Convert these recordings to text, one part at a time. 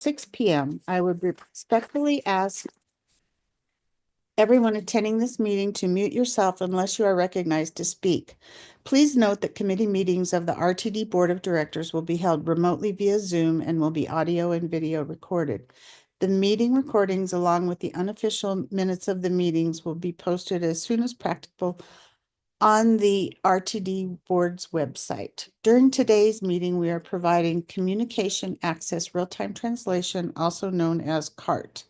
6 p.m. I would respectfully ask everyone attending this meeting to mute yourself unless you are recognized to speak. Please note that committee meetings of the RTD Board of Directors will be held remotely via Zoom and will be audio and video recorded. The meeting recordings, along with the unofficial minutes of the meetings, will be posted as soon as practicable on the RTD Board's website. During today's meeting, we are providing Communication Access Real-Time Translation, also known as CART.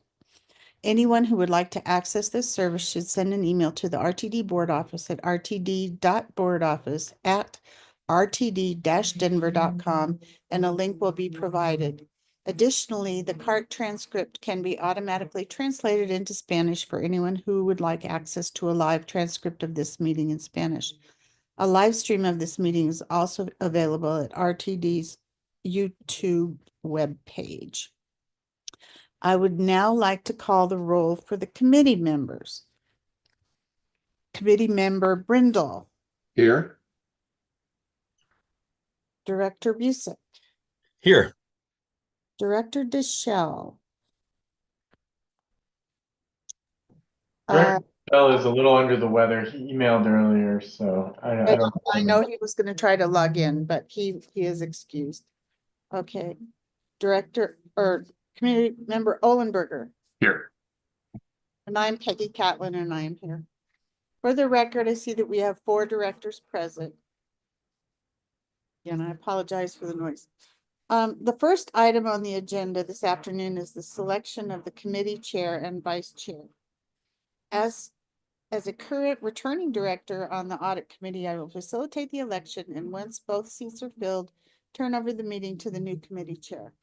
Anyone who would like to access this service should send an email to the RTD Board Office at rtd.boardoffice@rtd-denver.com, and a link will be provided. Additionally, the CART transcript can be automatically translated into Spanish for anyone who would like access to a live transcript of this meeting in Spanish. A live stream of this meeting is also available at RTD's YouTube webpage. I would now like to call the roll for the committee members. Committee member Brindle. Here. Director Busick. Here. Director Deschelle. Director Deschelle is a little under the weather. He emailed earlier, so I know he was going to try to log in, but he is excused. Okay. Committee member Olenberger. Here. And I'm Peggy Catlin, and I am here. For the record, I see that we have 4 directors present. And I apologize for the noise. The first item on the agenda this afternoon is the selection of the committee chair and vice chair. As a current returning director on the audit committee, I will facilitate the election, and once both seats are filled, turn over the meeting to the new committee chair.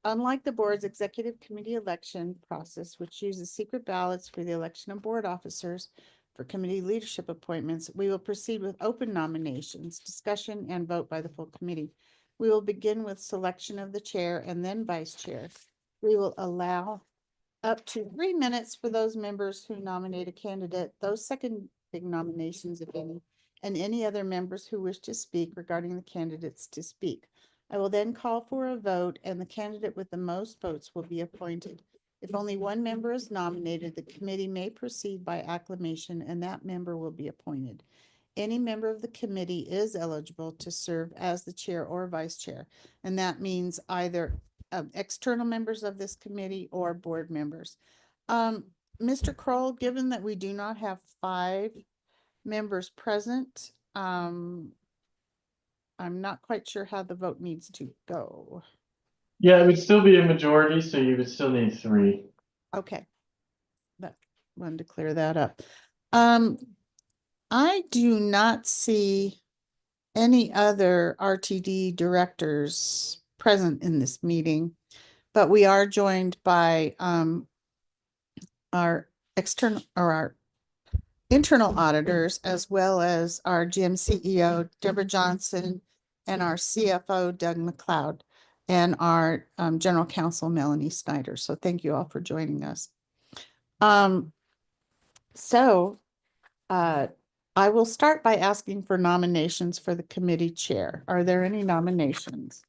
Unlike the board's executive committee election process, which uses secret ballots for the election of board officers for committee leadership appointments, we will proceed with open nominations, discussion, and vote by the full committee. We will begin with selection of the chair and then vice chair. We will allow up to 3 minutes for those members who nominate a candidate, those seconding nominations, if any, and any other members who wish to speak regarding the candidates to speak. I will then call for a vote, and the candidate with the most votes will be appointed. If only one member is nominated, the committee may proceed by acclamation, and that member will be appointed. Any member of the committee is eligible to serve as the chair or vice chair, and that means either external members of this committee or board members. Mr. Kroll, given that we do not have 5 members present, I'm not quite sure how the vote needs to go. Yeah, it would still be a majority, so you would still need 3. Okay. That wanted to clear that up. I do not see any other RTD directors present in this meeting, but we are joined by our external or our internal auditors, as well as our GM CEO, Deborah Johnson, and our CFO, Doug McLeod, and our general counsel, Melanie Snyder. So thank you all for joining us. I will start by asking for nominations for the committee chair. Are there any nominations?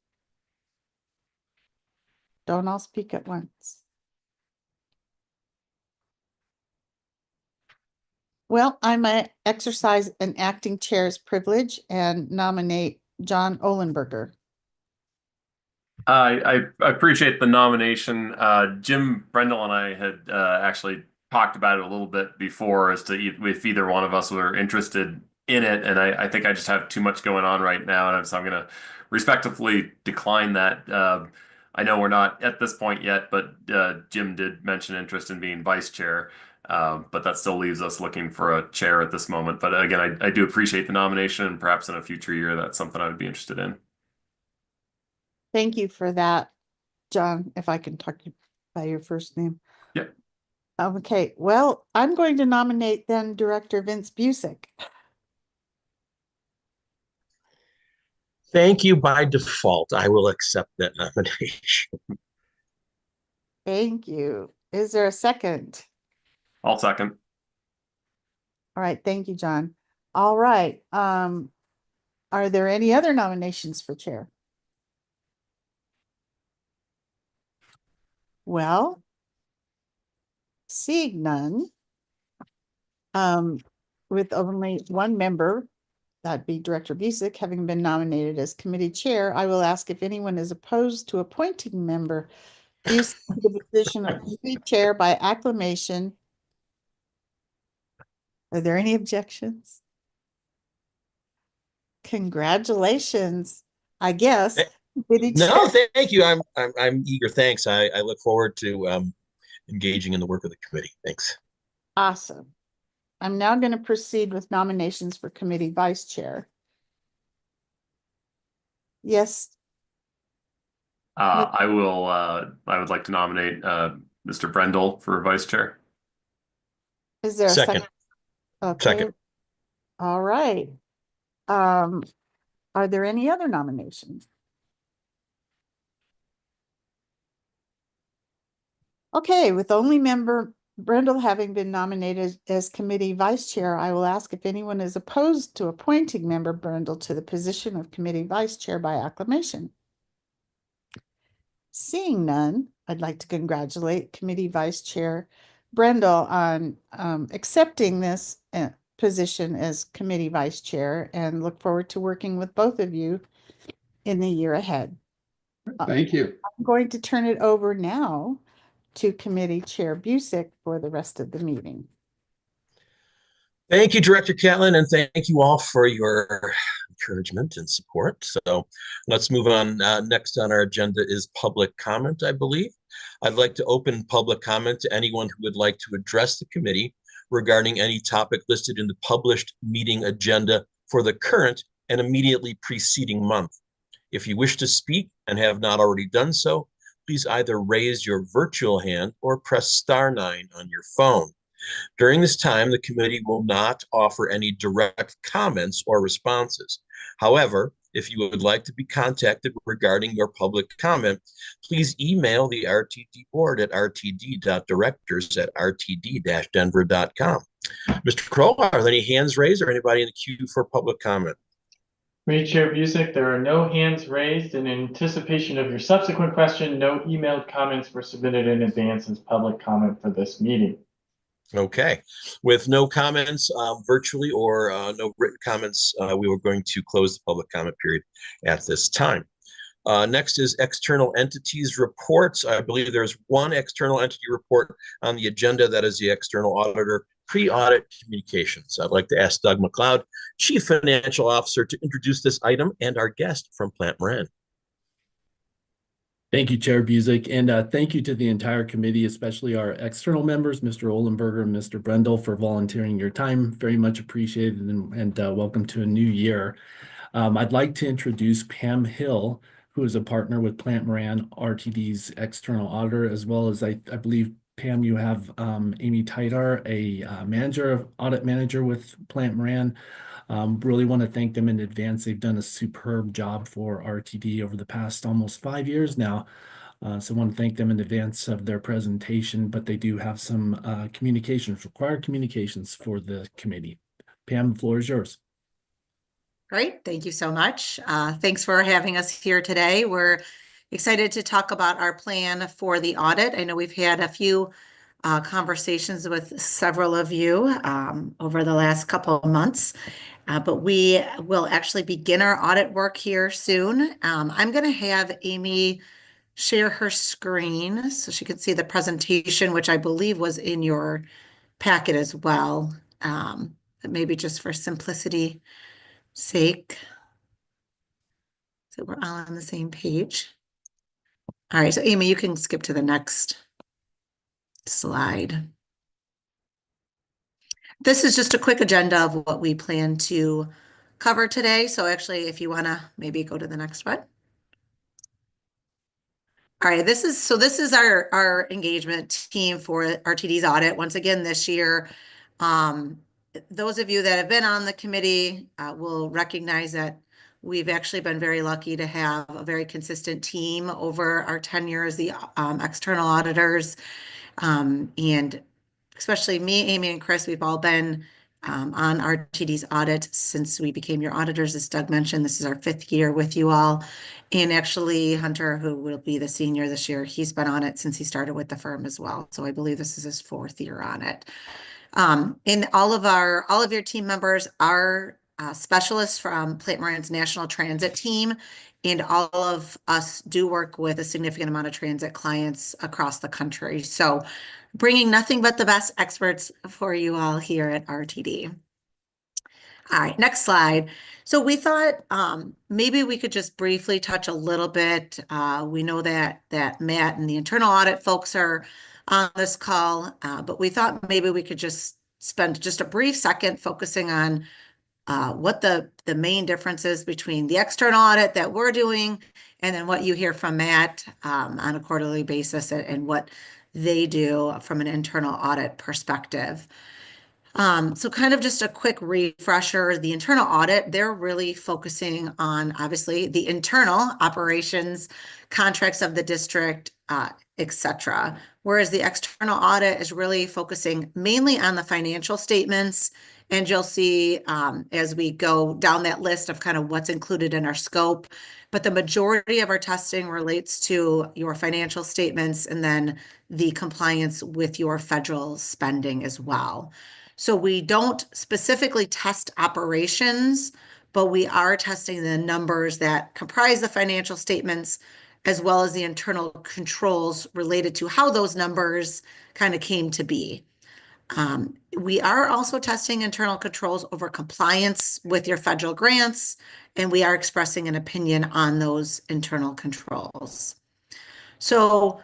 Don't all speak at once. Well, I might exercise an acting chair's privilege and nominate John Olenberger. I appreciate the nomination. Jim Brendel and I had actually talked about it a little bit before as to if either one of us were interested in it, and I think I just have too much going on right now, and so I'm going to respectfully decline that. I know we're not at this point yet, but Jim did mention interest in being vice chair, but that still leaves us looking for a chair at this moment. But again, I do appreciate the nomination, and perhaps in a future year, that's something I would be interested in. Thank you for that, John, if I can talk by your first name. Yep. Okay, well, I'm going to nominate then Director Vince Busick. Thank you. By default, I will accept that nomination. Thank you. Is there a second? I'll second. All right, thank you, John. All right. Are there any other nominations for chair? Well, seeing none, with only one member, that'd be Director Busick, having been nominated as committee chair, I will ask if anyone is opposed to appointing member Busick to the position of committee chair by acclamation. Are there any objections? Congratulations, I guess. Committee No, chair. thank you. I'm eager. Thanks. I look forward to engaging in the work of the committee. Thanks. Awesome. I'm now going to proceed with nominations for committee vice chair. Yes, I would like to nominate Mr. Brendel for vice chair. is there a Second. second? Okay, Second. all right. Are there any other nominations? Okay, with only member Brendel having been nominated as committee vice chair, I will ask if anyone is opposed to appointing member Brendel to the position of committee vice chair by acclamation. Seeing none, I'd like to congratulate committee vice chair Brendel on accepting this position as committee vice chair and look forward to working with both of you in the year ahead. Thank you. I'm going to turn it over now to Committee Chair Busick for the rest of the meeting. Thank you, Director Catlin, and thank you all for your encouragement and support. So let's move on. Next on our agenda is public comment, I believe. I'd like to open public comment to anyone who would like to address the committee regarding any topic listed in the published meeting agenda for the current and immediately preceding month. If you wish to speak and have not already done so, please either raise your virtual hand or press *9 on your phone. During this time, the committee will not offer any direct comments or responses. However, if you would like to be contacted regarding your public comment, please email the RTD board at rtd.directors@rtd-denver.com. Mr. Kroll, are there any hands raised or anybody in the queue for public comment? Committee Chair Busick, there are no hands raised. In anticipation of your subsequent question, no emailed comments were submitted in advance as public comment for this meeting. Okay, with no comments virtually or no written comments, we were going to close the public comment period at this time. Next is external entities reports. I believe there's one external entity report on the agenda. That is the external auditor pre-audit communications. I'd like to ask Doug McLeod, Chief Financial Officer, to introduce this item and our guest from Plant Moran. Thank you, Chair Busick, and thank you to the entire committee, especially our external members, Mr. Ohlenberger and Mr. Brendel, for volunteering your time. Very much appreciated, and welcome to a new year. I'd like to introduce Pam Hill, who is a partner with Plant Moran, RTD's external auditor, as well as I believe, Pam, you have Amy Tidar, a audit manager with Plant Moran. Really want to thank them in advance. They've done a superb job for RTD over the past almost 5 years now. So I want to thank them in advance of their presentation, but they do have some required communications for the committee. Pam, the floor is yours. Great, thank you so much. Thanks for having us here today. We're excited to talk about our plan for the audit. I know we've had a few conversations with several of you over the last couple of months. But we will actually begin our audit work here soon. I'm going to have Amy share her screen so she can see the presentation, which I believe was in your packet as well. But maybe just for simplicity sake, so we're all on the same page. All right, so Amy, you can skip to the next slide. This is just a quick agenda of what we plan to cover today. So actually, if you want to maybe go to the next one. All right, this is our engagement team for RTD's audit. Once again, this year, those of you that have been on the committee will recognize that we've actually been very lucky to have a very consistent team over our tenure as the external auditors. And especially me, Amy, and Chris, we've all been on RTD's audit since we became your auditors. As Doug mentioned, this is our 5th year with you all. And actually, Hunter, who will be the senior this year, he's been on it since he started with the firm as well. So I believe this is his 4th year on it. And all of your team members are specialists from Plant Moran's National Transit Team, and all of us do work with a significant amount of transit clients across the country. So bringing nothing but the best experts for you all here at RTD. All right, next slide. So we thought maybe we could just briefly touch a little bit. We know that Matt and the internal audit folks are on this call, but we thought maybe we could just spend just a brief second focusing on what the main difference is between the external audit that we're doing and then what you hear from Matt on a quarterly basis and what they do from an internal audit perspective. So kind of just a quick refresher, the internal audit, they're really focusing on obviously the internal operations, contracts of the district, etc. Whereas the external audit is really focusing mainly on the financial statements. And you'll see as we go down that list of kind of what's included in our scope, but the majority of our testing relates to your financial statements and then the compliance with your federal spending as well. So we don't specifically test operations, but we are testing the numbers that comprise the financial statements as well as the internal controls related to how those numbers kind of came to be. We are also testing internal controls over compliance with your federal grants, and we are expressing an opinion on those internal controls. So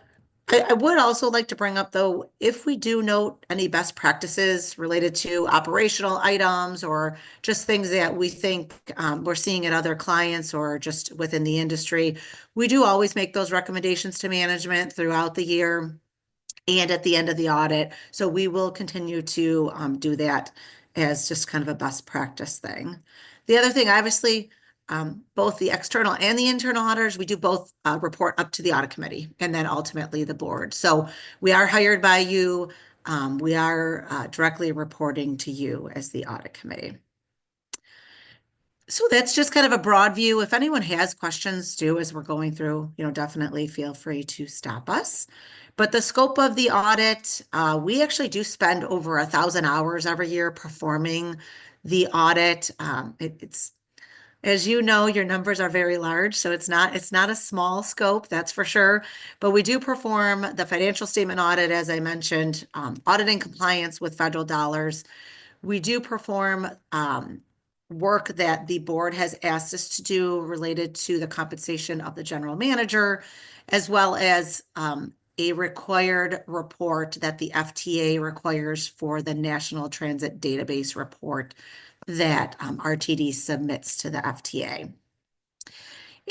I would also like to bring up, though, if we do note any best practices related to operational items or just things that we think we're seeing at other clients or just within the industry, we do always make those recommendations to management throughout the year and at the end of the audit. So we will continue to do that as just kind of a best practice thing. The other thing, obviously, both the external and the internal auditors, we do both report up to the audit committee and then ultimately the board. So we are hired by you. We are directly reporting to you as the audit committee. So that's just kind of a broad view. If anyone has questions too, as we're going through, definitely feel free to stop us. But the scope of the audit, we actually do spend over 1,000 hours every year performing the audit. It's as you know, your numbers are very large, so it's not a small scope, that's for sure. But we do perform the financial statement audit, as I mentioned, auditing compliance with federal dollars. We do perform work that the board has asked us to do related to the compensation of the general manager, as well as a required report that the FTA requires for the National Transit Database report that RTD submits to the FTA.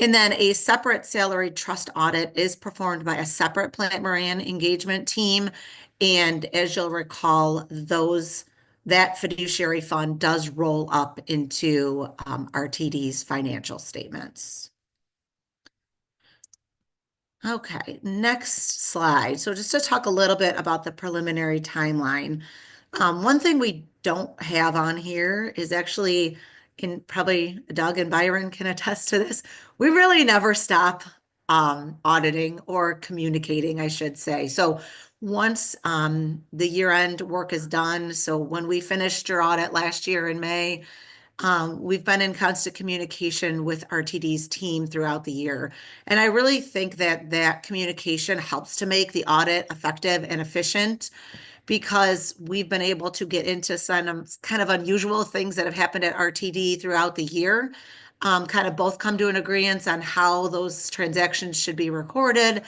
And then a separate salary trust audit is performed by a separate Plant Moran engagement team. And as you'll recall, that fiduciary fund does roll up into RTD's financial statements. Okay, next slide. So just to talk a little bit about the preliminary timeline. One thing we don't have on here is actually, probably Doug and Byron can attest to this, we really never stop auditing or communicating, I should say. So once the year-end work is done, so when we finished your audit last year in May, we've been in constant communication with RTD's team throughout the year. And I really think that communication helps to make the audit effective and efficient, because we've been able to get into some kind of unusual things that have happened at RTD throughout the year, kind of both come to an agreement on how those transactions should be recorded.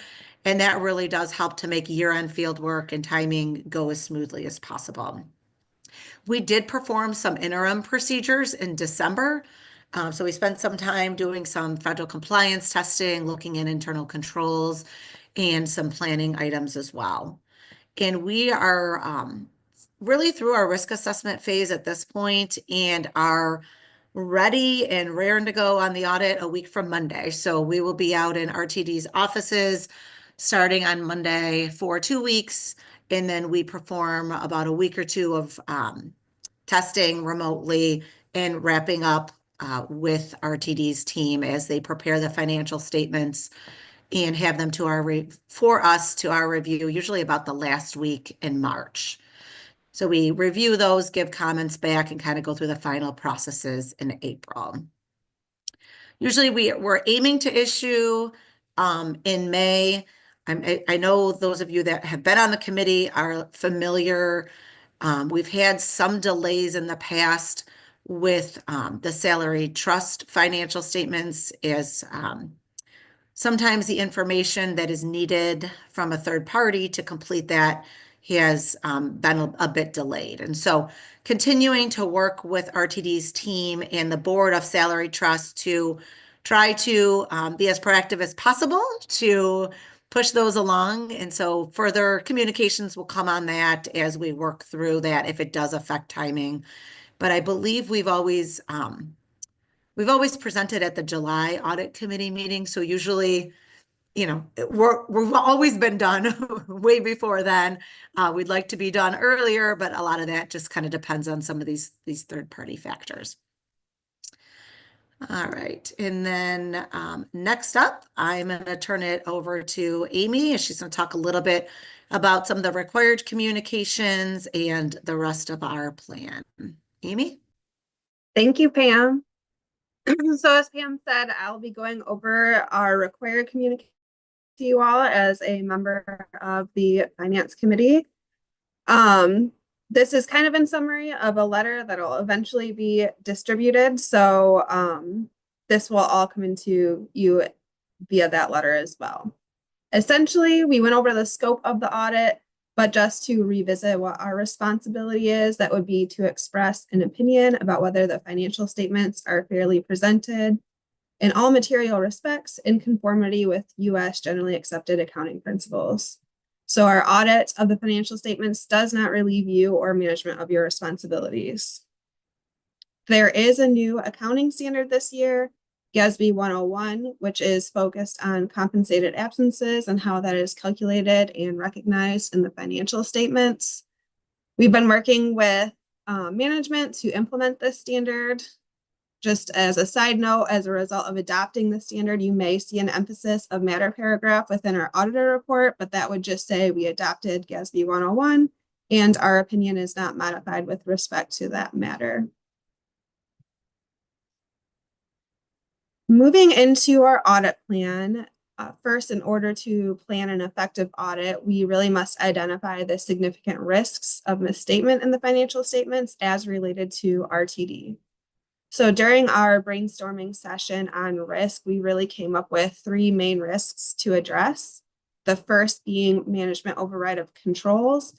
And that really does help to make year-end field work and timing go as smoothly as possible. We did perform some interim procedures in December. So we spent some time doing some federal compliance testing, looking at internal controls, and some planning items as well. And we are really through our risk assessment phase at this point and are ready and raring to go on the audit a week from Monday. So we will be out in RTD's offices starting on Monday for 2 weeks. And then we perform about a week or two of testing remotely and wrapping up with RTD's team as they prepare the financial statements and have them to for us to our review, usually about the last week in March. So we review those, give comments back, and kind of go through the final processes in April. Usually we're aiming to issue in May. I know those of you that have been on the committee are familiar. We've had some delays in the past with the salary trust financial statements, as sometimes the information that is needed from a third party to complete that has been a bit delayed. And so continuing to work with RTD's team and the board of salary trust to try to be as proactive as possible to push those along. And so further communications will come on that as we work through that if it does affect timing. But I believe we've always presented at the July Audit Committee meeting. So usually, you know, we've always been done way before then. We'd like to be done earlier, but a lot of that just kind of depends on some of these third-party factors. All right, and then next up, I'm going to turn it over to Amy, and she's going to talk a little bit about some of the required communications and the rest of our plan. Amy? Thank you, Pam. So as Pam said, I'll be going over our required communication to you all as a member of the Finance Committee. This is kind of in summary of a letter that will eventually be distributed. So this will all come into you via that letter as well. Essentially, we went over the scope of the audit, but just to revisit what our responsibility is, that would be to express an opinion about whether the financial statements are fairly presented in all material respects in conformity with U.S. generally accepted accounting principles. So our audit of the financial statements does not relieve you or management of your responsibilities. There is a new accounting standard this year, GASB 101, which is focused on compensated absences and how that is calculated and recognized in the financial statements. We've been working with management to implement this standard. Just as a side note, as a result of adopting the standard, you may see an emphasis of matter paragraph within our auditor report, but that would just say we adopted GASB 101 and our opinion is not modified with respect to that matter. Moving into our audit plan, first, in order to plan an effective audit, we really must identify the significant risks of misstatement in the financial statements as related to RTD. So during our brainstorming session on risk, we really came up with 3 main risks to address. The first being management override of controls.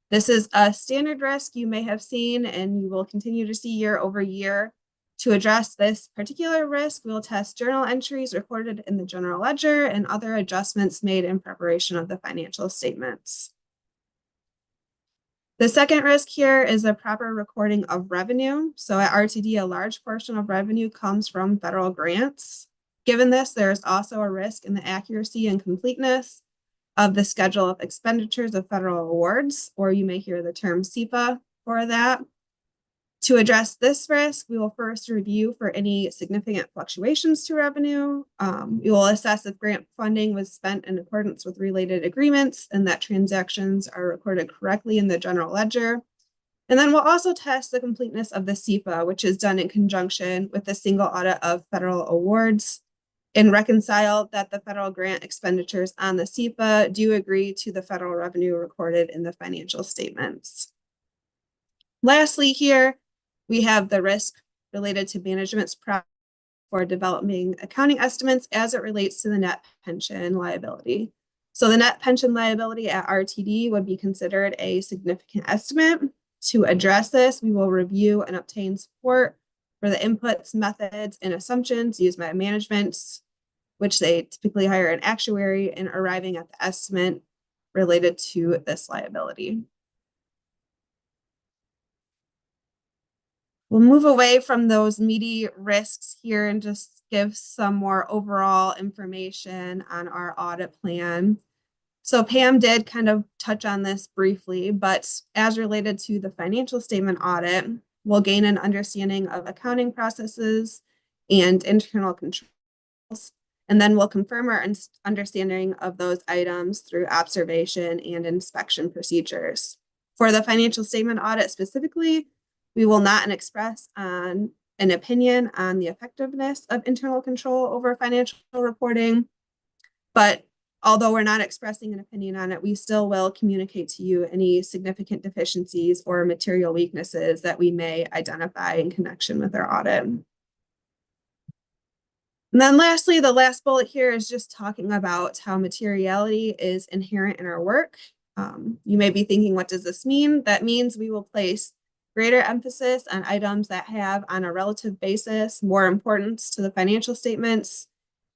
This is a standard risk you may have seen and you will continue to see year over year. To address this particular risk, we'll test journal entries recorded in the general ledger and other adjustments made in preparation of the financial statements. The second risk here is the proper recording of revenue. So at RTD, a large portion of revenue comes from federal grants. Given this, there's also a risk in the accuracy and completeness of the schedule of expenditures of federal awards, or you may hear the term SEPA for that. To address this risk, we will first review for any significant fluctuations to revenue. We will assess if grant funding was spent in accordance with related agreements and that transactions are recorded correctly in the general ledger. And then we'll also test the completeness of the SEPA, which is done in conjunction with the single audit of federal awards, and reconcile that the federal grant expenditures on the SEPA do agree to the federal revenue recorded in the financial statements. Lastly here, we have the risk related to management's practice for developing accounting estimates as it relates to the net pension liability. So the net pension liability at RTD would be considered a significant estimate. To address this, we will review and obtain support for the inputs, methods, and assumptions used by management, which they typically hire an actuary in arriving at the estimate related to this liability. We'll move away from those meaty risks here and just give some more overall information on our audit plan. So Pam did kind of touch on this briefly, but as related to the financial statement audit, We'll gain an understanding of accounting processes and internal controls, and then we'll confirm our understanding of those items through observation and inspection procedures. For the financial statement audit specifically, we will not express an opinion on the effectiveness of internal control over financial reporting, but although we're not expressing an opinion on it, we still will communicate to you any significant deficiencies or material weaknesses that we may identify in connection with our audit. And then lastly, the last bullet here is just talking about how materiality is inherent in our work. You may be thinking, what does this mean? That means we will place greater emphasis on items that have, on a relative basis, more importance to the financial statements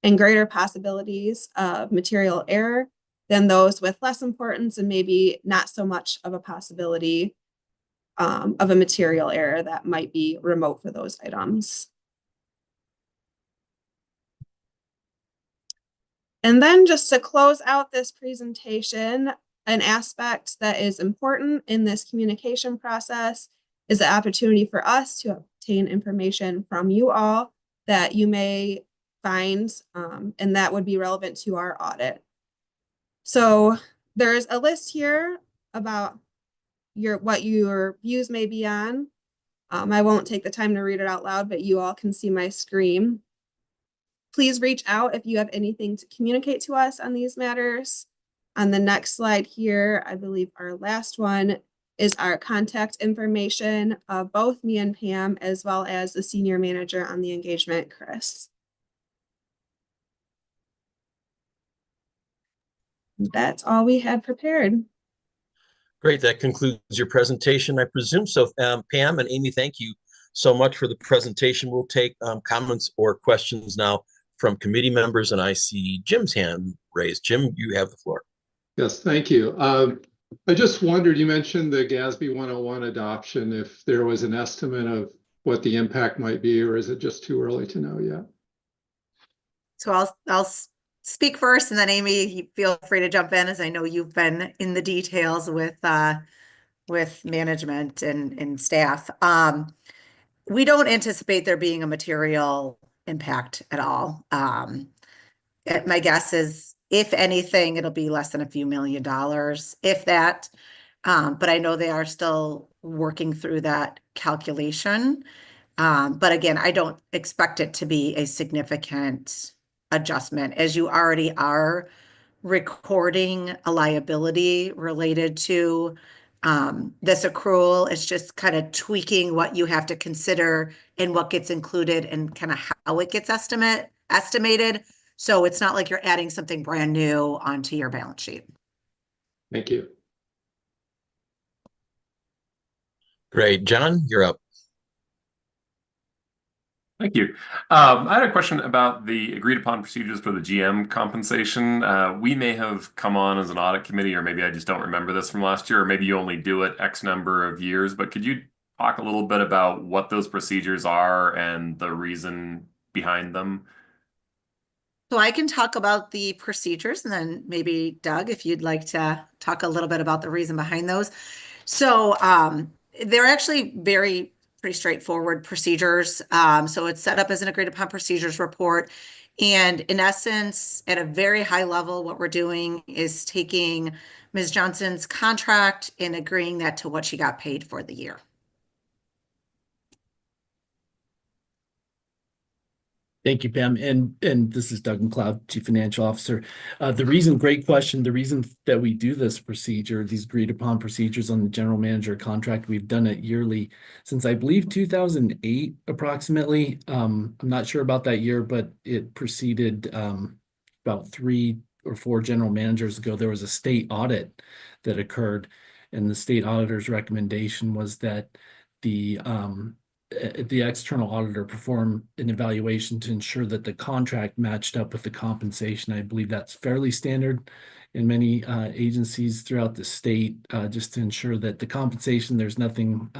and greater possibilities of material error than those with less importance and maybe not so much of a possibility of a material error that might be remote for those items. And then just to close out this presentation, an aspect that is important in this communication process is the opportunity for us to obtain information from you all that you may find, and that would be relevant to our audit. So there's a list here about what your views may be on. I won't take the time to read it out loud, but you all can see my screen. Please reach out if you have anything to communicate to us on these matters. On the next slide here, I believe our last one is our contact information of both me and Pam, as well as the senior manager on the engagement, Chris. That's all we had prepared. Great, that concludes your presentation, I presume. So Pam and Amy, thank you so much for the presentation. We'll take comments or questions now from committee members, and I see Jim's hand raised. Jim, you have the floor. Yes, thank you. I just wondered, you mentioned the GASB 101 adoption, if there was an estimate of what the impact might be, or is it just too early to know yet? So I'll speak first, and then Amy, feel free to jump in, as I know you've been in the details with management and staff. We don't anticipate there being a material impact at all. My guess is, if anything, it'll be less than a few $1 million, if that. But I know they are still working through that calculation. But again, I don't expect it to be a significant adjustment, as you already are recording a liability related to this accrual. It's just kind of tweaking what you have to consider and what gets included and kind of how it gets estimated. So it's not like you're adding something brand new onto your balance sheet. Thank you. Great. John, you're up. Thank you. I had a question about the agreed upon procedures for the GM compensation. We may have come on as an audit committee, or maybe I just don't remember this from last year, or maybe you only do it X number of years, but could you talk a little bit about what those procedures are and the reason behind them? So I can talk about the procedures, and then maybe Doug, if you'd like to talk a little bit about the reason behind those. So they're actually pretty straightforward procedures. So it's set up as an agreed upon procedures report. And in essence, at a very high level, what we're doing is taking Ms. Johnson's contract and agreeing that to what she got paid for the year. Thank you, Pam. And this is Doug McLeod, Chief Financial Officer. Great question. The reason that we do this procedure, these agreed upon procedures on the general manager contract, we've done it yearly since, I believe, 2008, approximately. I'm not sure about that year, but it preceded about 3 or 4 general managers ago. There was a state audit that occurred, and the state auditor's recommendation was that the external auditor perform an evaluation to ensure that the contract matched up with the compensation. I believe that's fairly standard in many agencies throughout the state, just to ensure that the compensation, there's nothing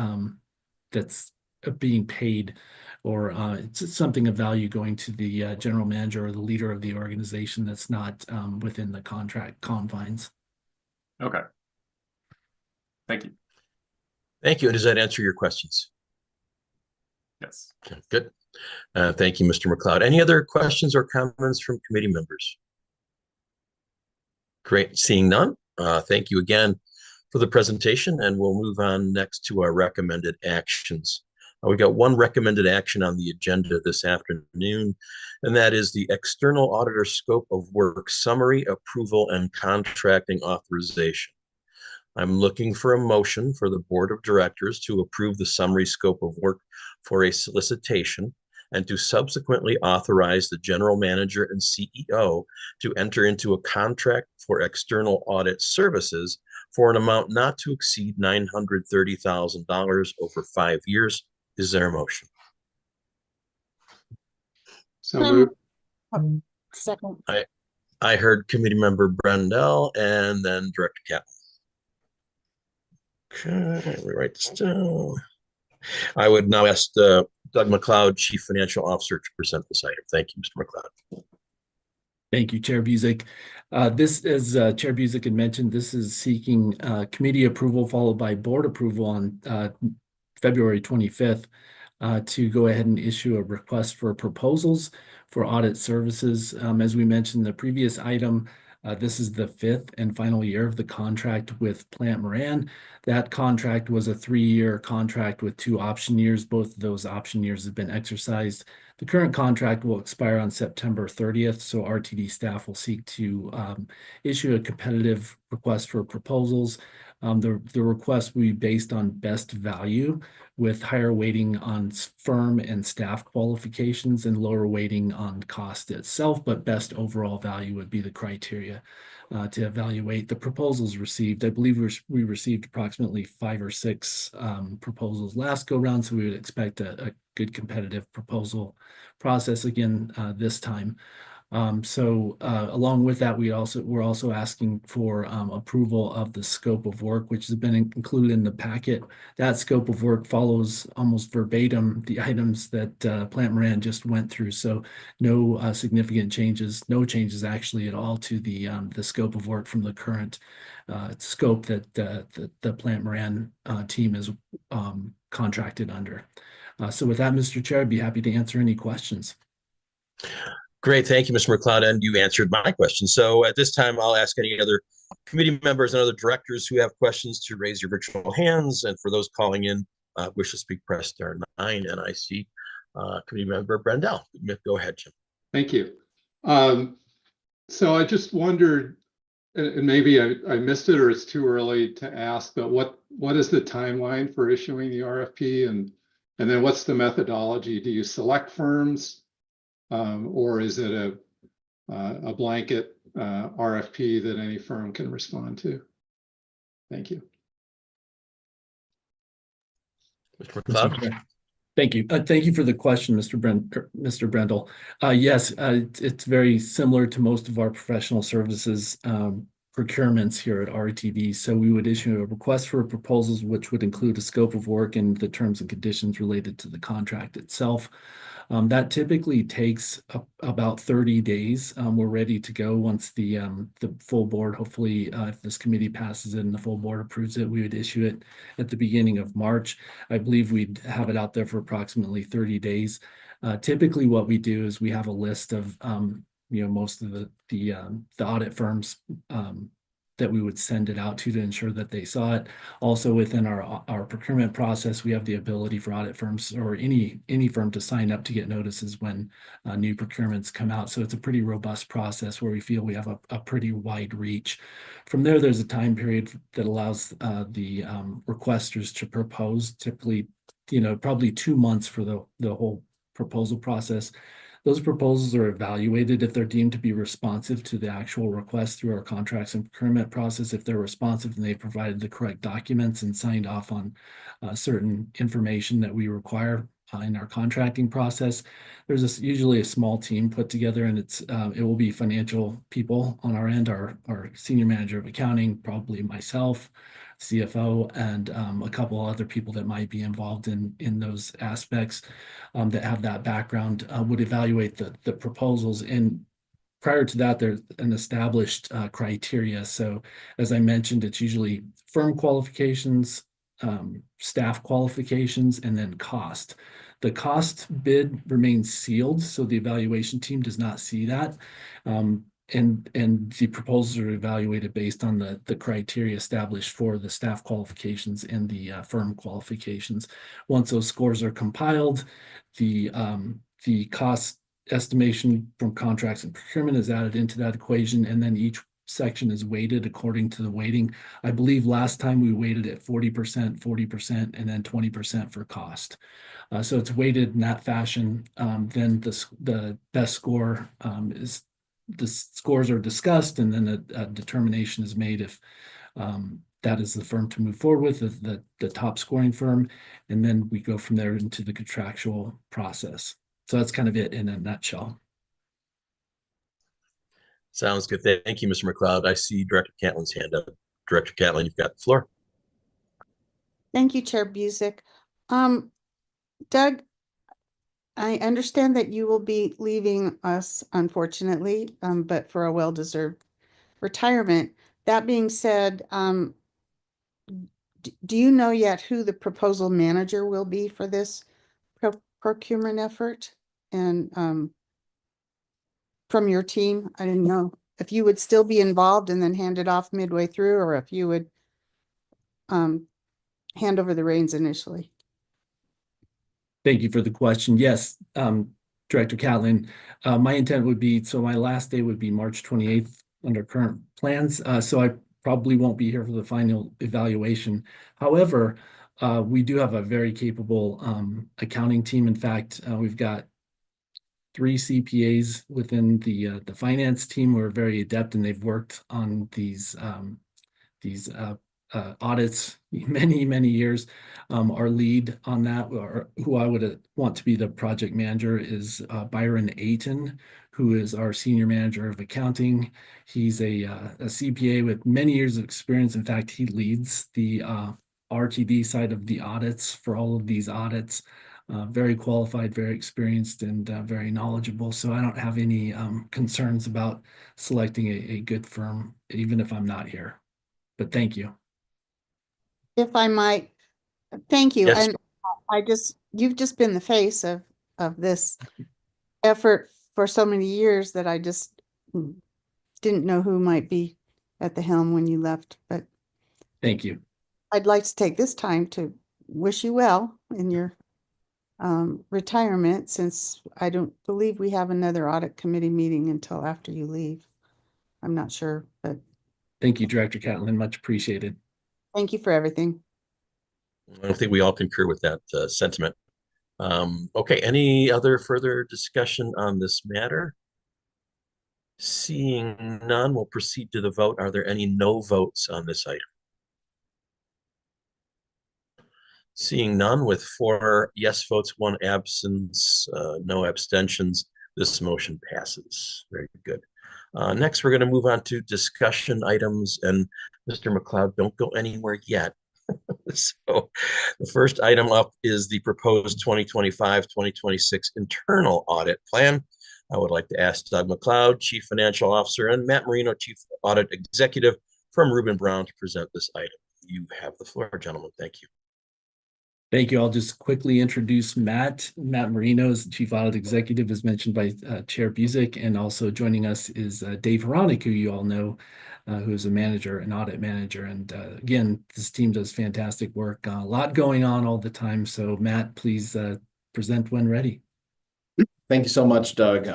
that's being paid or it's something of value going to the general manager or the leader of the organization that's not within the contract confines. Okay. Thank you. Thank you. And does that answer your questions? Yes. Okay, good. Thank you, Mr. McLeod. Any other questions or comments from committee members? Great, seeing none. Thank you again for the presentation, and we'll move on next to our recommended actions. We got one recommended action on the agenda this afternoon, and that is the external auditor scope of work summary, approval, and contracting authorization. I'm looking for a motion for the board of directors to approve the summary scope of work for a solicitation and to subsequently authorize the general manager and CEO to enter into a contract for external audit services for an amount not to exceed $930,000 over 5 years. Is there a motion? So moved. Second. I heard committee member Brendel and then Director Kaplan. Okay, let me write this down. I would now ask Doug McLeod, Chief Financial Officer, to present this item. Thank you, Mr. McLeod. Thank you, Chair Busick. This, as Chair Busick had mentioned, this is seeking committee approval followed by board approval on February 25th to go ahead and issue a request for proposals for audit services. As we mentioned in the previous item, this is the 5th and final year of the contract with Plant Moran. That contract was a 3-year contract with 2 option years. Both of those option years have been exercised. The current contract will expire on September 30th, so RTD staff will seek to issue a competitive request for proposals. The request will be based on best value with higher weighting on firm and staff qualifications and lower weighting on cost itself, but best overall value would be the criteria to evaluate the proposals received. I believe we received approximately 5 or 6 proposals last go round, so we would expect a good competitive proposal process again this time. Along with that, we're also asking for approval of the scope of work, which has been included in the packet. That scope of work follows almost verbatim the items that Plant Moran just went through. So no significant changes, no changes actually at all to the scope of work from the current scope that the Plant Moran team is contracted under. So with that, Mr. Chair, I'd be happy to answer any questions. Great, thank you, Mr. McLeod, and you answered my question. So at this time, I'll ask any other committee members and other directors who have questions to raise your virtual hands. And for those calling in, wish to speak, press star 9. And I see committee member Brendel. Go ahead, Jim. Thank you. So I just wondered, and maybe I missed it or it's too early to ask, but what is the timeline for issuing the RFP, and then what's the methodology? Do you select firms, or is it a blanket RFP that any firm can respond to? Thank you. Mr. McLeod. Thank you. Thank you for the question, Mr. Brendel. Yes, it's very similar to most of our professional services procurements here at RTD. So we would issue a request for proposals, which would include a scope of work and the terms and conditions related to the contract itself. That typically takes about 30 days. We're ready to go once the full board, hopefully, if this committee passes it and the full board approves it, we would issue it at the beginning of March. I believe we'd have it out there for approximately 30 days. Typically, what we do is we have a list of most of the audit firms that we would send it out to ensure that they saw it. Also within our procurement process, we have the ability for audit firms or any firm to sign up to get notices when new procurements come out. So it's a pretty robust process where we feel we have a pretty wide reach. From there, there's a time period that allows the requesters to propose, typically, probably 2 months for the whole proposal process. Those proposals are evaluated if they're deemed to be responsive to the actual request through our contracts and procurement process. If they're responsive and they provided the correct documents and signed off on certain information that we require in our contracting process, there's usually a small team put together, and it will be financial people on our end, our senior manager of accounting, probably myself, CFO, and a couple other people that might be involved in those aspects that have that background would evaluate the proposals. And prior to that, there's an established criteria. So as I mentioned, it's usually firm qualifications, staff qualifications, and then cost. The cost bid remains sealed, so the evaluation team does not see that. And the proposals are evaluated based on the criteria established for the staff qualifications and the firm qualifications. Once those scores are compiled, the cost estimation from contracts and procurement is added into that equation, and then each section is weighted according to the weighting. I believe last time we weighted at 40%, 40%, and then 20% for cost. So it's weighted in that fashion. Then the best score is, the scores are discussed, and then a determination is made if that is the firm to move forward with, the top scoring firm, and then we go from there into the contractual process. So that's kind of it in a nutshell. Sounds good. Thank you, Mr. McLeod. I see Director Catlin's hand up. Director Catlin, you've got the floor. Thank you, Chair Busick. Doug, I understand that you will be leaving us, unfortunately, but for a well-deserved retirement. That being said, do you know yet who the proposal manager will be for this procurement effort? And from your team, I didn't know if you would still be involved and then hand it off midway through, or if you would hand over the reins initially. Thank you for the question. Yes, Director Catlin, my intent would be, so my last day would be March 28th under current plans. So I probably won't be here for the final evaluation. However, we do have a very capable accounting team. In fact, we've got 3 CPAs within the finance team who are very adept, and they've worked on these audits many years. Our lead on that, or who I would want to be the project manager, is Byron Ayton, who is our senior manager of accounting. He's a CPA with many years of experience. In fact, he leads the RTD side of the audits for all of these audits. Very qualified, very experienced, and very knowledgeable. So I don't have any concerns about selecting a good firm, even if I'm not here. But thank you. If I might, thank you. Yes. And you've just been the face of this effort for so many years that I just didn't know who might be at the helm when you left. But thank you. I'd like to take this time to wish you well in your retirement, since I don't believe we have another audit committee meeting until after you leave. I'm not sure, but thank you, Director Catlin. Much appreciated. thank you for everything. I think we all concur with that sentiment. Okay, any other further discussion on this matter? Seeing none, we'll proceed to the vote. Are there any no votes on this item? Seeing none, with 4 yes votes, 1 absence, no abstentions, this motion passes. Very good. Next, we're going to move on to discussion items, and Mr. McLeod, don't go anywhere yet. So the first item up is the proposed 2025-2026 internal audit plan. I would like to ask Doug McLeod, Chief Financial Officer, and Matt Marino, Chief Audit Executive from Reuben Brown, to present this item. You have the floor, gentlemen. Thank you. Thank you. I'll just quickly introduce Matt. Matt Marino is the Chief Audit Executive, as mentioned by Chair Busick, and also joining us is Dave Hronik, who you all know, who is a manager, an audit manager. And again, this team does fantastic work. A lot going on all the time. So Matt, please present when ready. Thank you so much, Doug.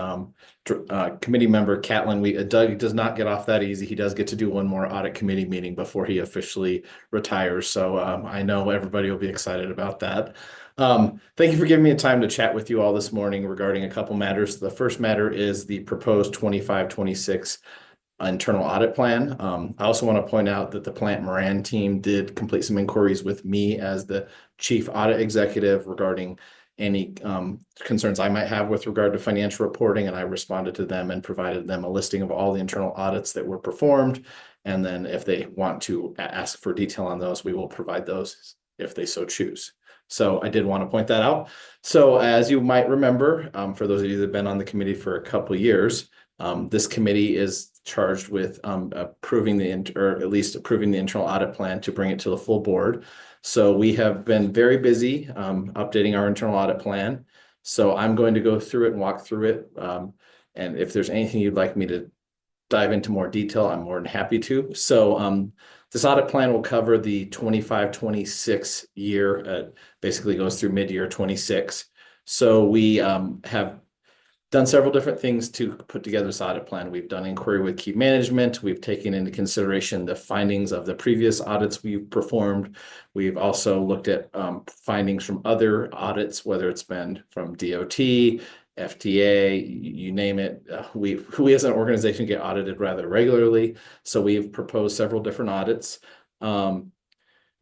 Committee member Catlin, Doug does not get off that easy. He does get to do one more audit committee meeting before he officially retires. So I know everybody will be excited about that. Thank you for giving me a time to chat with you all this morning regarding a couple matters. The first matter is the proposed 25-26 internal audit plan. I also want to point out that the Plant Moran team did complete some inquiries with me as the Chief Audit Executive regarding any concerns I might have with regard to financial reporting, and I responded to them and provided them a listing of all the internal audits that were performed. And then if they want to ask for detail on those, we will provide those if they so choose. So I did want to point that out. So as you might remember, for those of you that have been on the committee for a couple of years, this committee is charged with approving or at least approving the internal audit plan to bring it to the full board. So we have been very busy updating our internal audit plan. So I'm going to go through it and walk through it. And if there's anything you'd like me to dive into more detail, I'm more than happy to. So this audit plan will cover the 25-26 year, basically goes through mid-year 26. So we have done several different things to put together this audit plan. We've done inquiry with key management. We've taken into consideration the findings of the previous audits we've performed. We've also looked at findings from other audits, whether it's been from DOT, FDA, you name it. We as an organization get audited rather regularly. So we've proposed several different audits.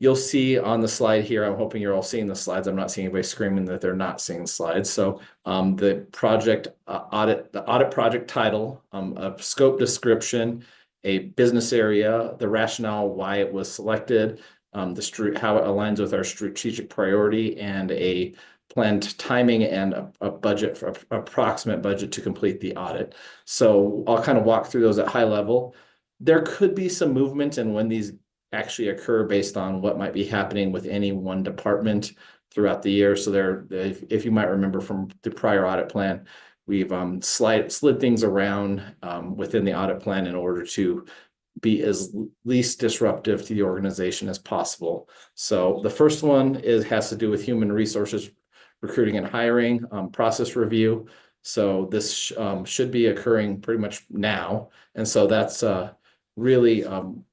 You'll see on the slide here, I'm hoping you're all seeing the slides. I'm not seeing anybody screaming that they're not seeing the slides. So the project audit, the audit project title, a scope description, a business area, the rationale why it was selected, how it aligns with our strategic priority, and a planned timing and a budget for approximate budget to complete the audit. So I'll kind of walk through those at high level. There could be some movement in when these actually occur based on what might be happening with any one department throughout the year. So if you might remember from the prior audit plan, we've slid things around within the audit plan in order to be as least disruptive to the organization as possible. So the first one has to do with human resources, recruiting and hiring, process review. So this should be occurring pretty much now. And so that's really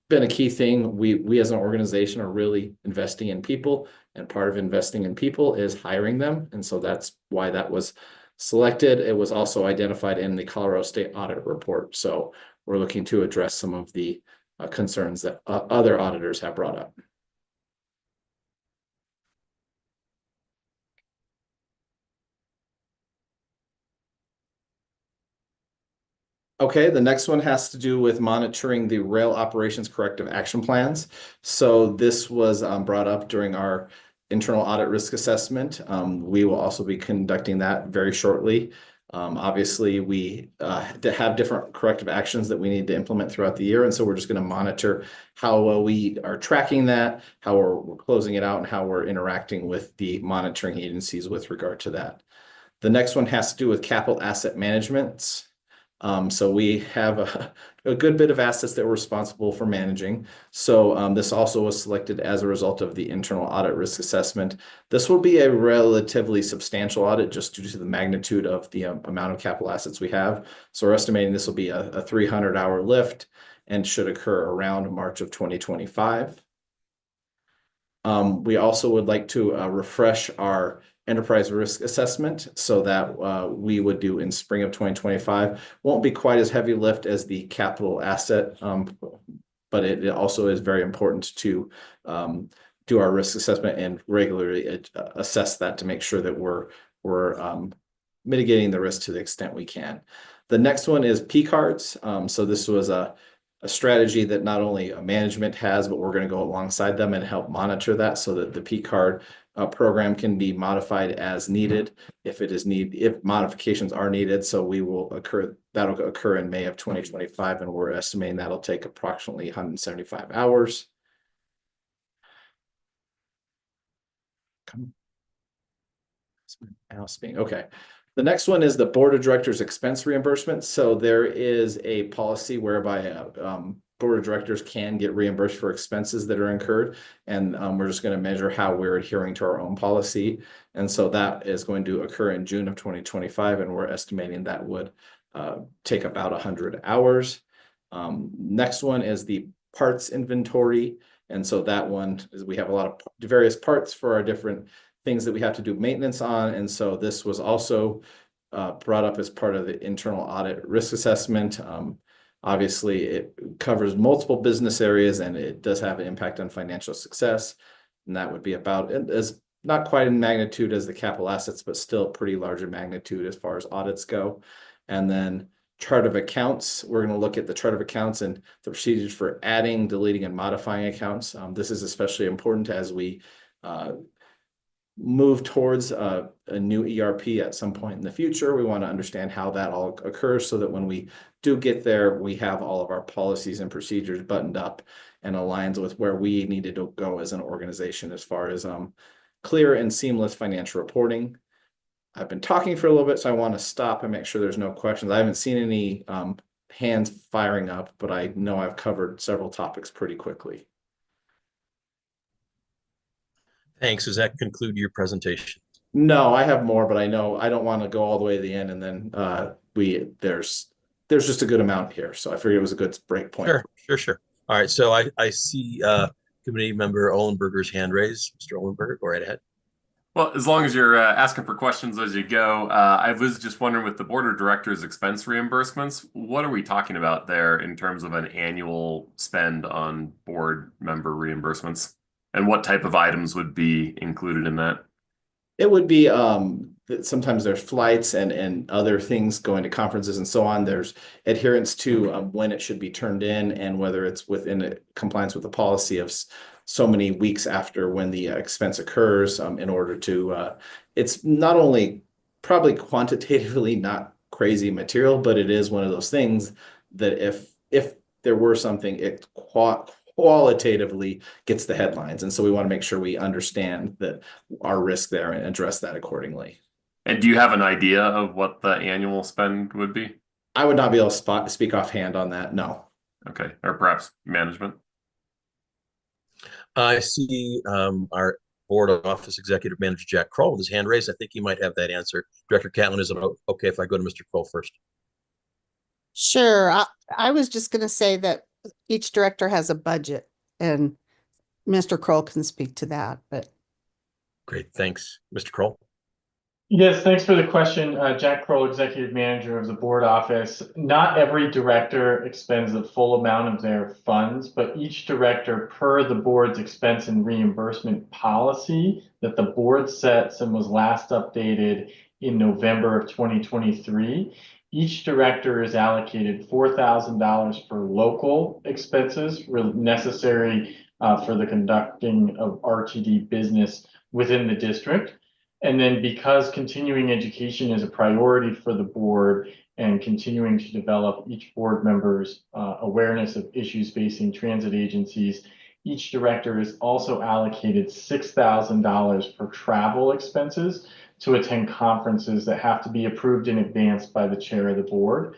been a key thing. We as an organization are really investing in people, and part of investing in people is hiring them. And so that's why that was selected. It was also identified in the Colorado State Audit Report. So we're looking to address some of the concerns that other auditors have brought up. Okay, the next one has to do with monitoring the rail operations corrective action plans. So this was brought up during our internal audit risk assessment. We will also be conducting that very shortly. Obviously, we have different corrective actions that we need to implement throughout the year. And so we're just going to monitor how well we are tracking that, how we're closing it out, and how we're interacting with the monitoring agencies with regard to that. The next one has to do with capital asset management. So we have a good bit of assets that we're responsible for managing. So this also was selected as a result of the internal audit risk assessment. This will be a relatively substantial audit just due to the magnitude of the amount of capital assets we have. So we're estimating this will be a 300-hour lift and should occur around March of 2025. We also would like to refresh our enterprise risk assessment so that we would do in spring of 2025. Won't be quite as heavy lift as the capital asset, but it also is very important to do our risk assessment and regularly assess that to make sure that we're mitigating the risk to the extent we can. The next one is P cards. So this was a strategy that not only management has, but we're going to go alongside them and help monitor that so that the P card program can be modified as needed if modifications are needed. So that'll occur in May of 2025, and we're estimating that'll take approximately 175 hours. Okay. The next one is the board of directors expense reimbursement. So there is a policy whereby board of directors can get reimbursed for expenses that are incurred. And we're just going to measure how we're adhering to our own policy. And so that is going to occur in June of 2025. And we're estimating that would take about 100 hours. Next one is the parts inventory. And so that one is we have a lot of various parts for our different things that we have to do maintenance on. And so this was also brought up as part of the internal audit risk assessment. Obviously, it covers multiple business areas and it does have an impact on financial success. And that would be about as not quite in magnitude as the capital assets, but still pretty large in magnitude as far as audits go. And then chart of accounts, we're going to look at the chart of accounts and the procedures for adding, deleting, and modifying accounts. This is especially important as we move towards a new ERP at some point in the future. We want to understand how that all occurs so that when we do get there, we have all of our policies and procedures buttoned up and aligns with where we needed to go as an organization as far as clear and seamless financial reporting. I've been talking for a little bit, so I want to stop and make sure there's no questions. I haven't seen any hands firing up, but I know I've covered several topics pretty quickly. Thanks. Does that conclude your presentation? No, I have more, but I know I don't want to go all the way to the end, and then there's just a good amount here, so I figured it was a good break point. Sure. All right, so I see Committee Member Olenberger's hand raised. Mr. Olenberger, go right ahead. Well, as long as you're asking for questions as you go, I was just wondering with the Board of Directors expense reimbursements, what are we talking about there in terms of an annual spend on board member reimbursements? And what type of items would be included in that? It would be sometimes there's flights and other things going to conferences and so on. There's adherence to when it should be turned in and whether it's within compliance with the policy of so many weeks after when the expense occurs in order to, it's not only probably quantitatively not crazy material, but it is one of those things that if there were something, it qualitatively gets the headlines. And so we want to make sure we understand that our risk there and address that accordingly. And do you have an idea of what the annual spend would be? I would not be able to speak offhand on that. No. Okay. Or perhaps management? I see our Board Office Executive Manager, Jack Kroll, with his hand raised. I think he might have that answer. Director Catlin, is it okay if I go to Mr. Kroll first? Sure. I was just going to say that each director has a budget, and Mr. Kroll can speak to that. But Great, thanks. Mr. Kroll? Yes, thanks for the question. Jack Kroll, Executive Manager of the Board Office. Not every director expends the full amount of their funds, but each director, per the board's expense and reimbursement policy that the board sets and was last updated in November of 2023, each director is allocated $4,000 for local expenses necessary for the conducting of RTD business within the district. And then because continuing education is a priority for the board and continuing to develop each board member's awareness of issues facing transit agencies, each director is also allocated $6,000 for travel expenses to attend conferences that have to be approved in advance by the chair of the board.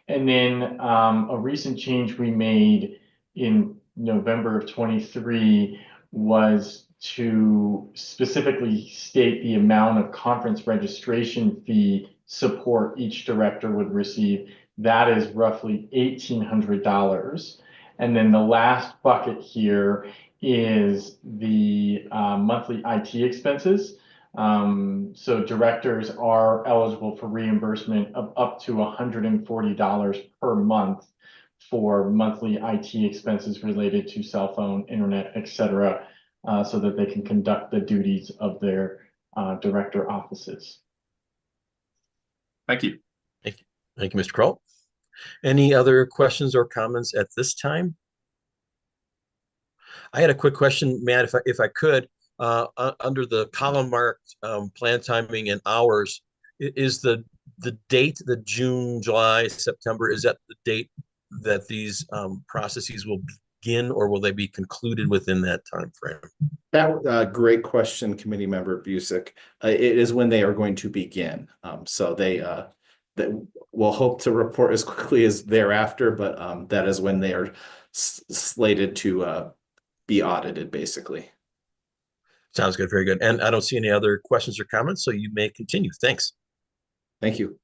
And then a recent change we made in November of 23 was to specifically state the amount of conference registration fee support each director would receive. That is roughly $1,800. And then the last bucket here is the monthly IT expenses. So directors are eligible for reimbursement of up to $140 per month for monthly IT expenses related to cell phone, internet, etc., so that they can conduct the duties of their director offices. Thank you. Thank you, Mr. Kroll. Any other questions or comments at this time? I had a quick question, Matt, if I could. Under the column marked plan timing and hours, is the date, the June, July, September, is that the date that these processes will begin, or will they be concluded within that time frame? That great question, Committee Member Busick. It is when they are going to begin. So they will hope to report as quickly as thereafter, but that is when they are slated to be audited, basically. Sounds good. Very good. And I don't see any other questions or comments, so you may continue. Thanks. Thank you.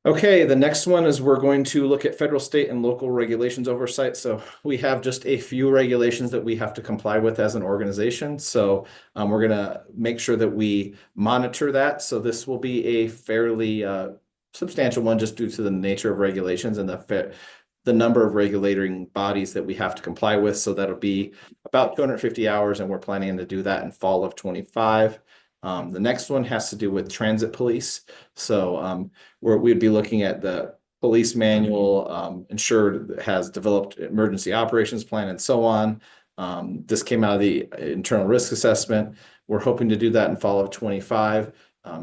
Okay, the next one is we're going to look at federal, state, and local regulations oversight. So we have just a few regulations that we have to comply with as an organization. So we're going to make sure that we monitor that. So this will be a fairly substantial one just due to the nature of regulations and the number of regulating bodies that we have to comply with. So that'll be about 250 hours, and we're planning to do that in fall of 25. The next one has to do with transit police. So we'd be looking at the police manual, ensured has developed emergency operations plan and so on. This came out of the internal risk assessment. We're hoping to do that in fall of 25,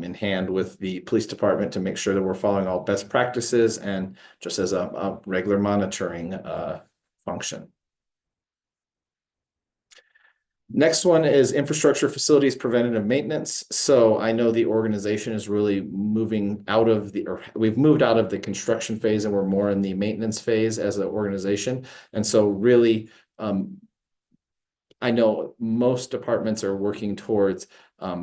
in hand with the police department to make sure that we're following all best practices and just as a regular monitoring function. Next one is infrastructure facilities preventative maintenance. So I know the organization is really moving out of we've moved out of the construction phase and we're more in the maintenance phase as an organization. And so really, I know most departments are working towards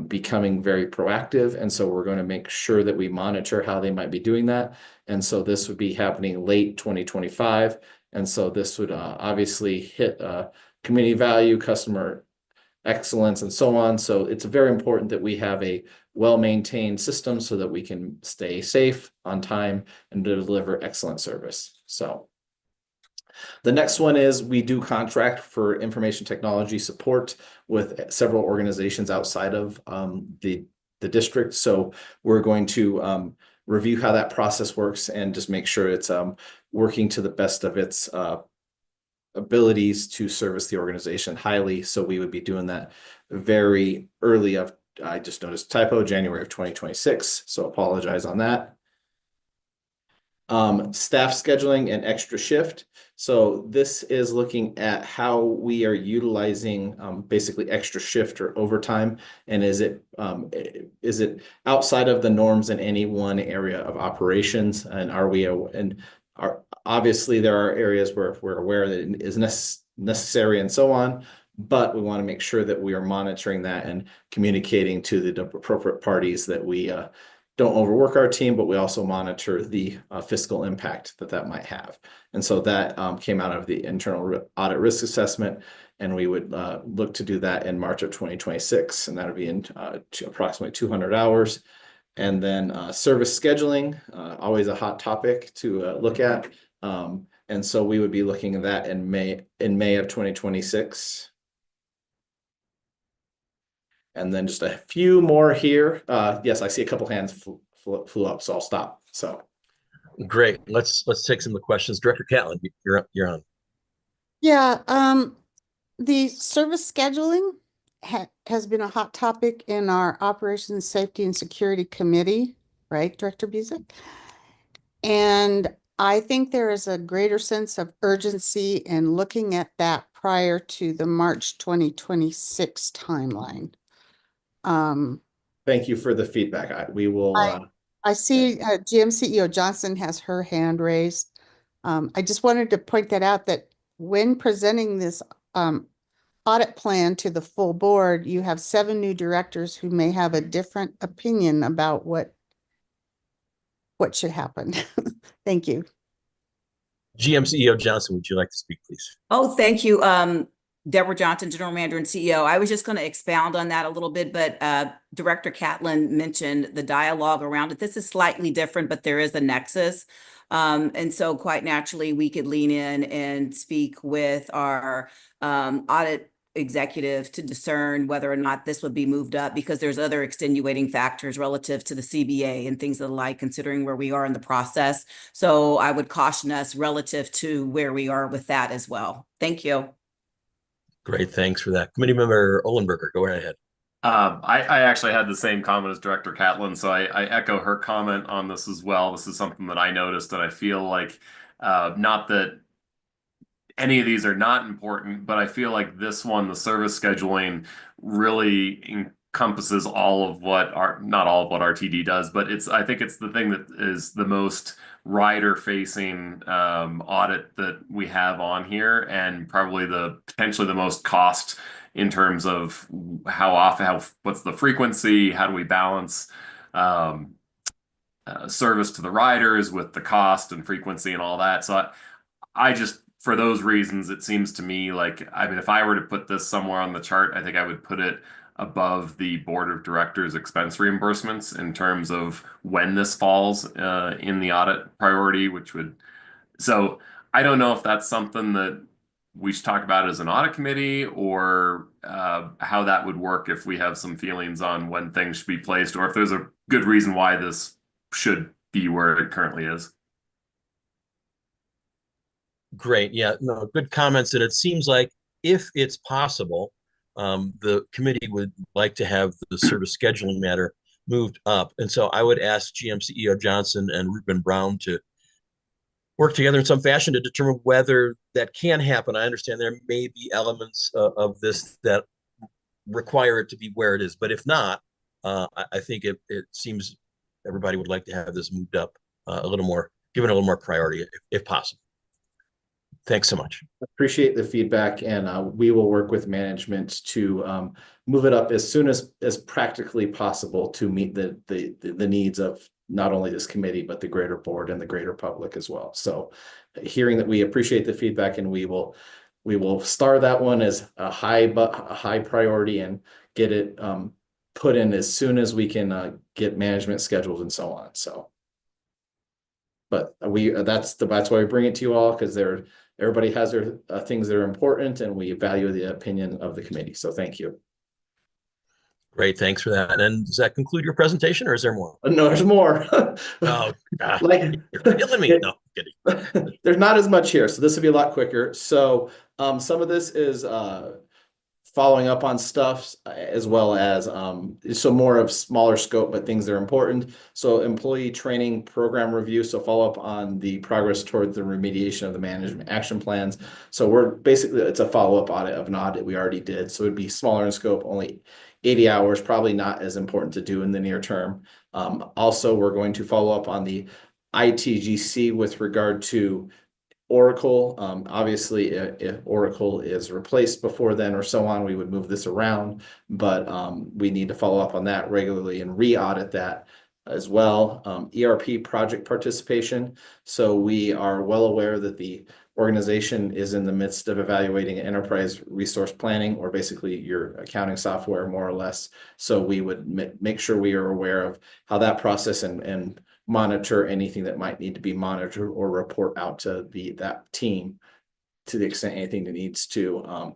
becoming very proactive. And so we're going to make sure that we monitor how they might be doing that. And so this would be happening late 2025. And so this would obviously hit community value, customer excellence, and so on. So it's very important that we have a well-maintained system so that we can stay safe, on time, and deliver excellent service. So the next one is we do contract for information technology support with several organizations outside of the district. So we're going to review how that process works and just make sure it's working to the best of its abilities to service the organization highly. So we would be doing that very early of, I just noticed typo, January of 2026. So apologize on that. Staff scheduling and extra shift. So this is looking at how we are utilizing basically extra shift or overtime, and is it outside of the norms in any one area of operations, and obviously there are areas where we're aware that it is necessary and so on, but we want to make sure that we are monitoring that and communicating to the appropriate parties that we don't overwork our team, but we also monitor the fiscal impact that might have. And so that came out of the internal audit risk assessment, and we would look to do that in March of 2026, and that would be in approximately 200 hours. And then service scheduling, always a hot topic to look at. And so we would be looking at that in May of 2026. And then just a few more here. Yes, I see a couple hands flew up, so I'll stop. So Great. Let's take some of the questions. Director Catlin, you're on. Yeah, the service scheduling has been a hot topic in our Operations, Safety, and Security Committee, right, Director Busick? And I think there is a greater sense of urgency in looking at that prior to the March 2026 timeline. Thank you for the feedback. We will. I see GM CEO Johnson has her hand raised. I just wanted to point that out, that when presenting this audit plan to the full board, you have 7 new directors who may have a different opinion about what should happen. Thank you. GM CEO Johnson, would you like to speak, please? Oh, thank you. Deborah Johnson, General Manager and CEO. I was just going to expound on that a little bit, but Director Catlin mentioned the dialogue around it. This is slightly different, but there is a nexus. And so quite naturally, we could lean in and speak with our audit executive to discern whether or not this would be moved up, because there's other extenuating factors relative to the CBA and things of the like, considering where we are in the process. So I would caution us relative to where we are with that as well. Thank you. Great, thanks for that. Committee Member Ohlenberger, go right ahead. I actually had the same comment as Director Catlin, so I echo her comment on this as well. This is something that I noticed, and I feel like not that any of these are not important, but I feel like this one, the service scheduling, really encompasses all of what not all of what RTD does, but I think it's the thing that is the most rider-facing audit that we have on here, and probably potentially the most cost in terms of what's the frequency, how do we balance service to the riders with the cost and frequency and all that. So I just, for those reasons, it seems to me like, I mean, if I were to put this somewhere on the chart, I think I would put it above the board of directors expense reimbursements in terms of when this falls in the audit priority, so I don't know if that's something that we should talk about as an audit committee, or how that would work if we have some feelings on when things should be placed, or if there's a good reason why this should be where it currently is. Great. Yeah, no, good comments. And it seems like if it's possible, the committee would like to have the service scheduling matter moved up. And so I would ask GM CEO Johnson and Ruben Brown to work together in some fashion to determine whether that can happen. I understand there may be elements of this that require it to be where it is, but if not, I think it seems everybody would like to have this moved up a little more, given a little more priority if possible. Thanks so much. Appreciate the feedback, and we will work with management to move it up as soon as practically possible to meet the needs of not only this committee, but the greater board and the greater public as well. So hearing that, we appreciate the feedback, and we will star that one as a high priority and get it put in as soon as we can get management scheduled and so on. So, but that's why we bring it to you all, because everybody has their things that are important, and we value the opinion of the committee. So thank you. Great, thanks for that. And does that conclude your presentation, or is there more? No, there's more. Oh, like you're killing me. No, I'm kidding. There's not as much here, so this will be a lot quicker. So some of this is following up on stuff, as well as so more of smaller scope, but things that are important. So employee training program review. So follow up on the progress towards the remediation of the management action plans. So we're basically, it's a follow-up audit of an audit we already did. So it'd be smaller in scope, only 80 hours, probably not as important to do in the near term. Also, we're going to follow up on the ITGC with regard to Oracle. Obviously, if Oracle is replaced before then or so on, we would move this around, but we need to follow up on that regularly and re-audit that as well. ERP project participation. So we are well aware that the organization is in the midst of evaluating enterprise resource planning, or basically your accounting software, more or less. So we would make sure we are aware of how that process and monitor anything that might need to be monitored, or report out to that team to the extent anything that needs to.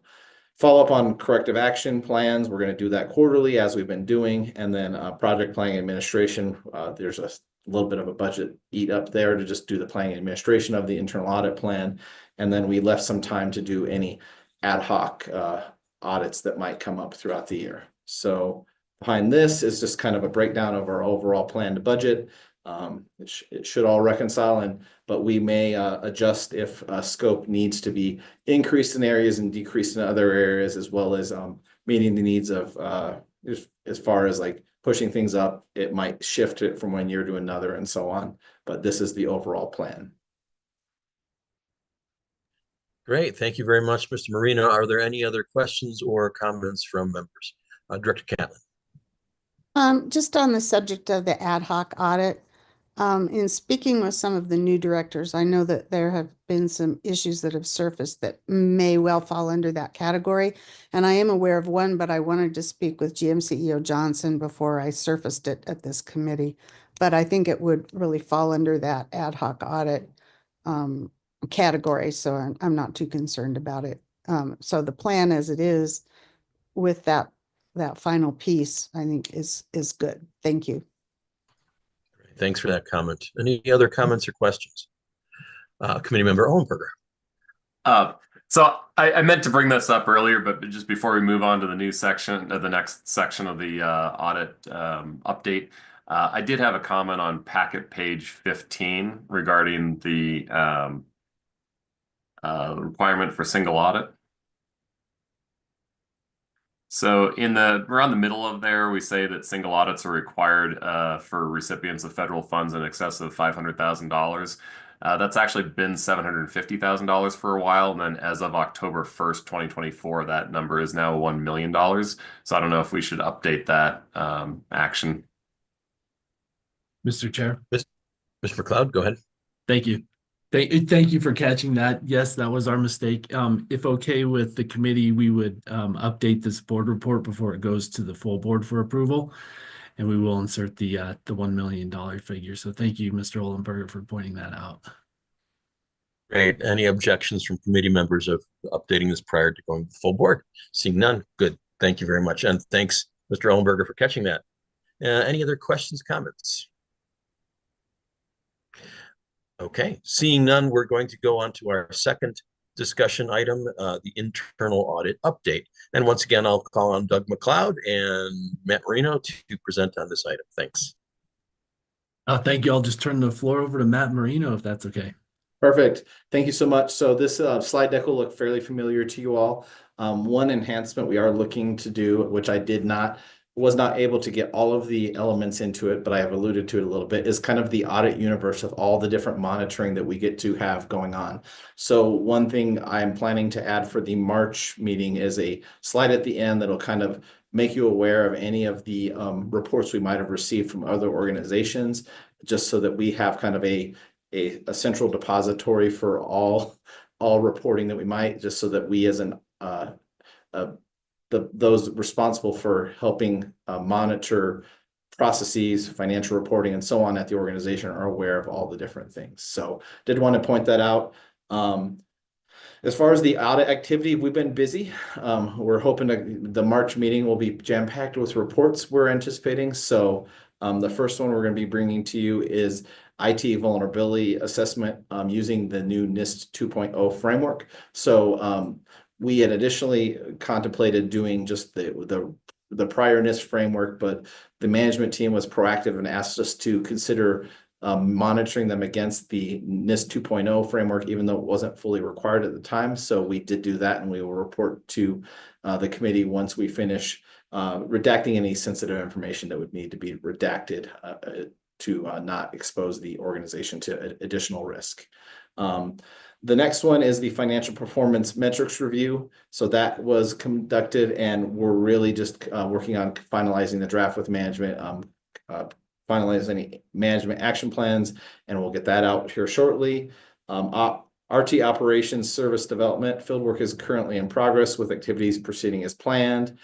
Follow up on corrective action plans. We're going to do that quarterly, as we've been doing. And then project planning administration, there's a little bit of a budget eat up there to just do the planning administration of the internal audit plan. And then we left some time to do any ad hoc audits that might come up throughout the year. So behind this is just kind of a breakdown of our overall planned budget. It should all reconcile, but we may adjust if scope needs to be increased in areas and decreased in other areas, as well as meeting the needs of as far as like pushing things up. It might shift it from one year to another and so on, but this is the overall plan. Great, thank you very much, Mr. Marino. Are there any other questions or comments from members? Director Catlin. Just on the subject of the ad hoc audit, in speaking with some of the new directors, I know that there have been some issues that have surfaced that may well fall under that category. And I am aware of one, but I wanted to speak with GM CEO Johnson before I surfaced it at this committee. But I think it would really fall under that ad hoc audit category, so I'm not too concerned about it. So the plan as it is with that final piece, I think is good. Thank you. Thanks for that comment. Any other comments or questions? Committee member Ollenberger. So I meant to bring this up earlier, but just before we move on to the new section, the next section of the audit update, I did have a comment on packet page 15 regarding the requirement for single audit. So around the middle of there, we say that single audits are required for recipients of federal funds in excess of $500,000. That's actually been $750,000 for a while. And then as of October 1st, 2024, that number is now $1 million. So I don't know if we should update that action. Mr. Chair. Mr. McLeod, go ahead. Thank you. Thank you for catching that. Yes, that was our mistake. If okay with the committee, we would update this board report before it goes to the full board for approval, and we will insert the $1 million figure. So thank you, Mr. Ollenberger, for pointing that out. Great. Any objections from committee members of updating this prior to going to the full board? Seeing none. Good. Thank you very much. And thanks, Mr. Ollenberger, for catching that. Any other questions, comments? Okay, seeing none, we're going to go on to our second discussion item, the internal audit update. And once again, I'll call on Doug McLeod and Matt Marino to present on this item. Thanks. Thank you. I'll just turn the floor over to Matt Marino, if that's okay. Perfect. Thank you so much. So this slide deck will look fairly familiar to you all. One enhancement we are looking to do, which I was not able to get all of the elements into it, but I have alluded to it a little bit, is kind of the audit universe of all the different monitoring that we get to have going on. So one thing I'm planning to add for the March meeting is a slide at the end that'll kind of make you aware of any of the reports we might have received from other organizations, just so that we have kind of a central depository for all reporting that we might, just so that we as those responsible for helping monitor processes, financial reporting, and so on at the organization are aware of all the different things. So did want to point that out. As far as the audit activity, we've been busy. We're hoping the March meeting will be jam-packed with reports we're anticipating. So the first one we're going to be bringing to you is IT vulnerability assessment using the new NIST 2.0 framework. So we had additionally contemplated doing just the prior NIST framework, but the management team was proactive and asked us to consider monitoring them against the NIST 2.0 framework, even though it wasn't fully required at the time. So we did do that, and we will report to the committee once we finish redacting any sensitive information that would need to be redacted to not expose the organization to additional risk. The next one is the financial performance metrics review. So that was conducted, and we're really just working on finalizing the draft with management, finalize any management action plans, and we'll get that out here shortly. RT operations service development fieldwork is currently in progress with activities proceeding as planned.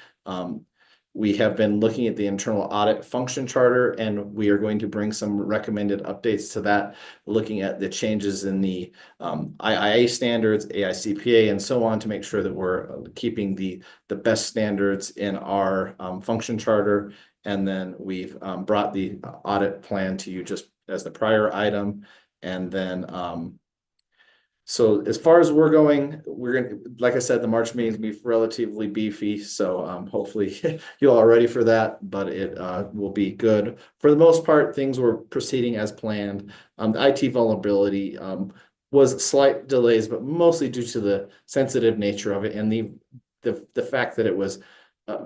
We have been looking at the internal audit function charter, and we are going to bring some recommended updates to that, looking at the changes in the IIA standards, AICPA, and so on, to make sure that we're keeping the best standards in our function charter. And then we've brought the audit plan to you just as the prior item. And then so as far as we're going, we're going to, like I said, the March meetings will be relatively beefy. So hopefully you all are ready for that, but it will be good. For the most part, things were proceeding as planned. The IT vulnerability was slight delays, but mostly due to the sensitive nature of it and the fact that it was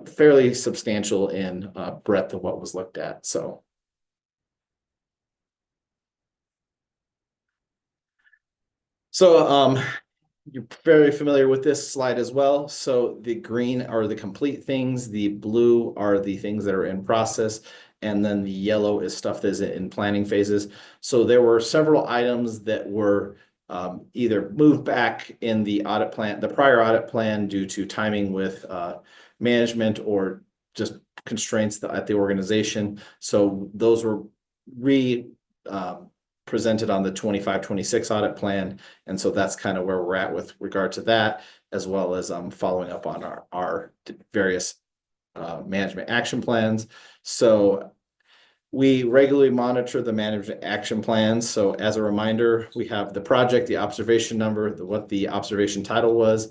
fairly substantial in breadth of what was looked at. So. You're very familiar with this slide as well. So the green are the complete things, the blue are the things that are in process, and then the yellow is stuff that is in planning phases. So there were several items that were either moved back in the audit plan, the prior audit plan, due to timing with management or just constraints at the organization. So those were presented on the 25-26 audit plan. And so that's kind of where we're at with regard to that, as well as following up on our various management action plans. So we regularly monitor the management action plans. So as a reminder, we have the project, the observation number, what the observation title was,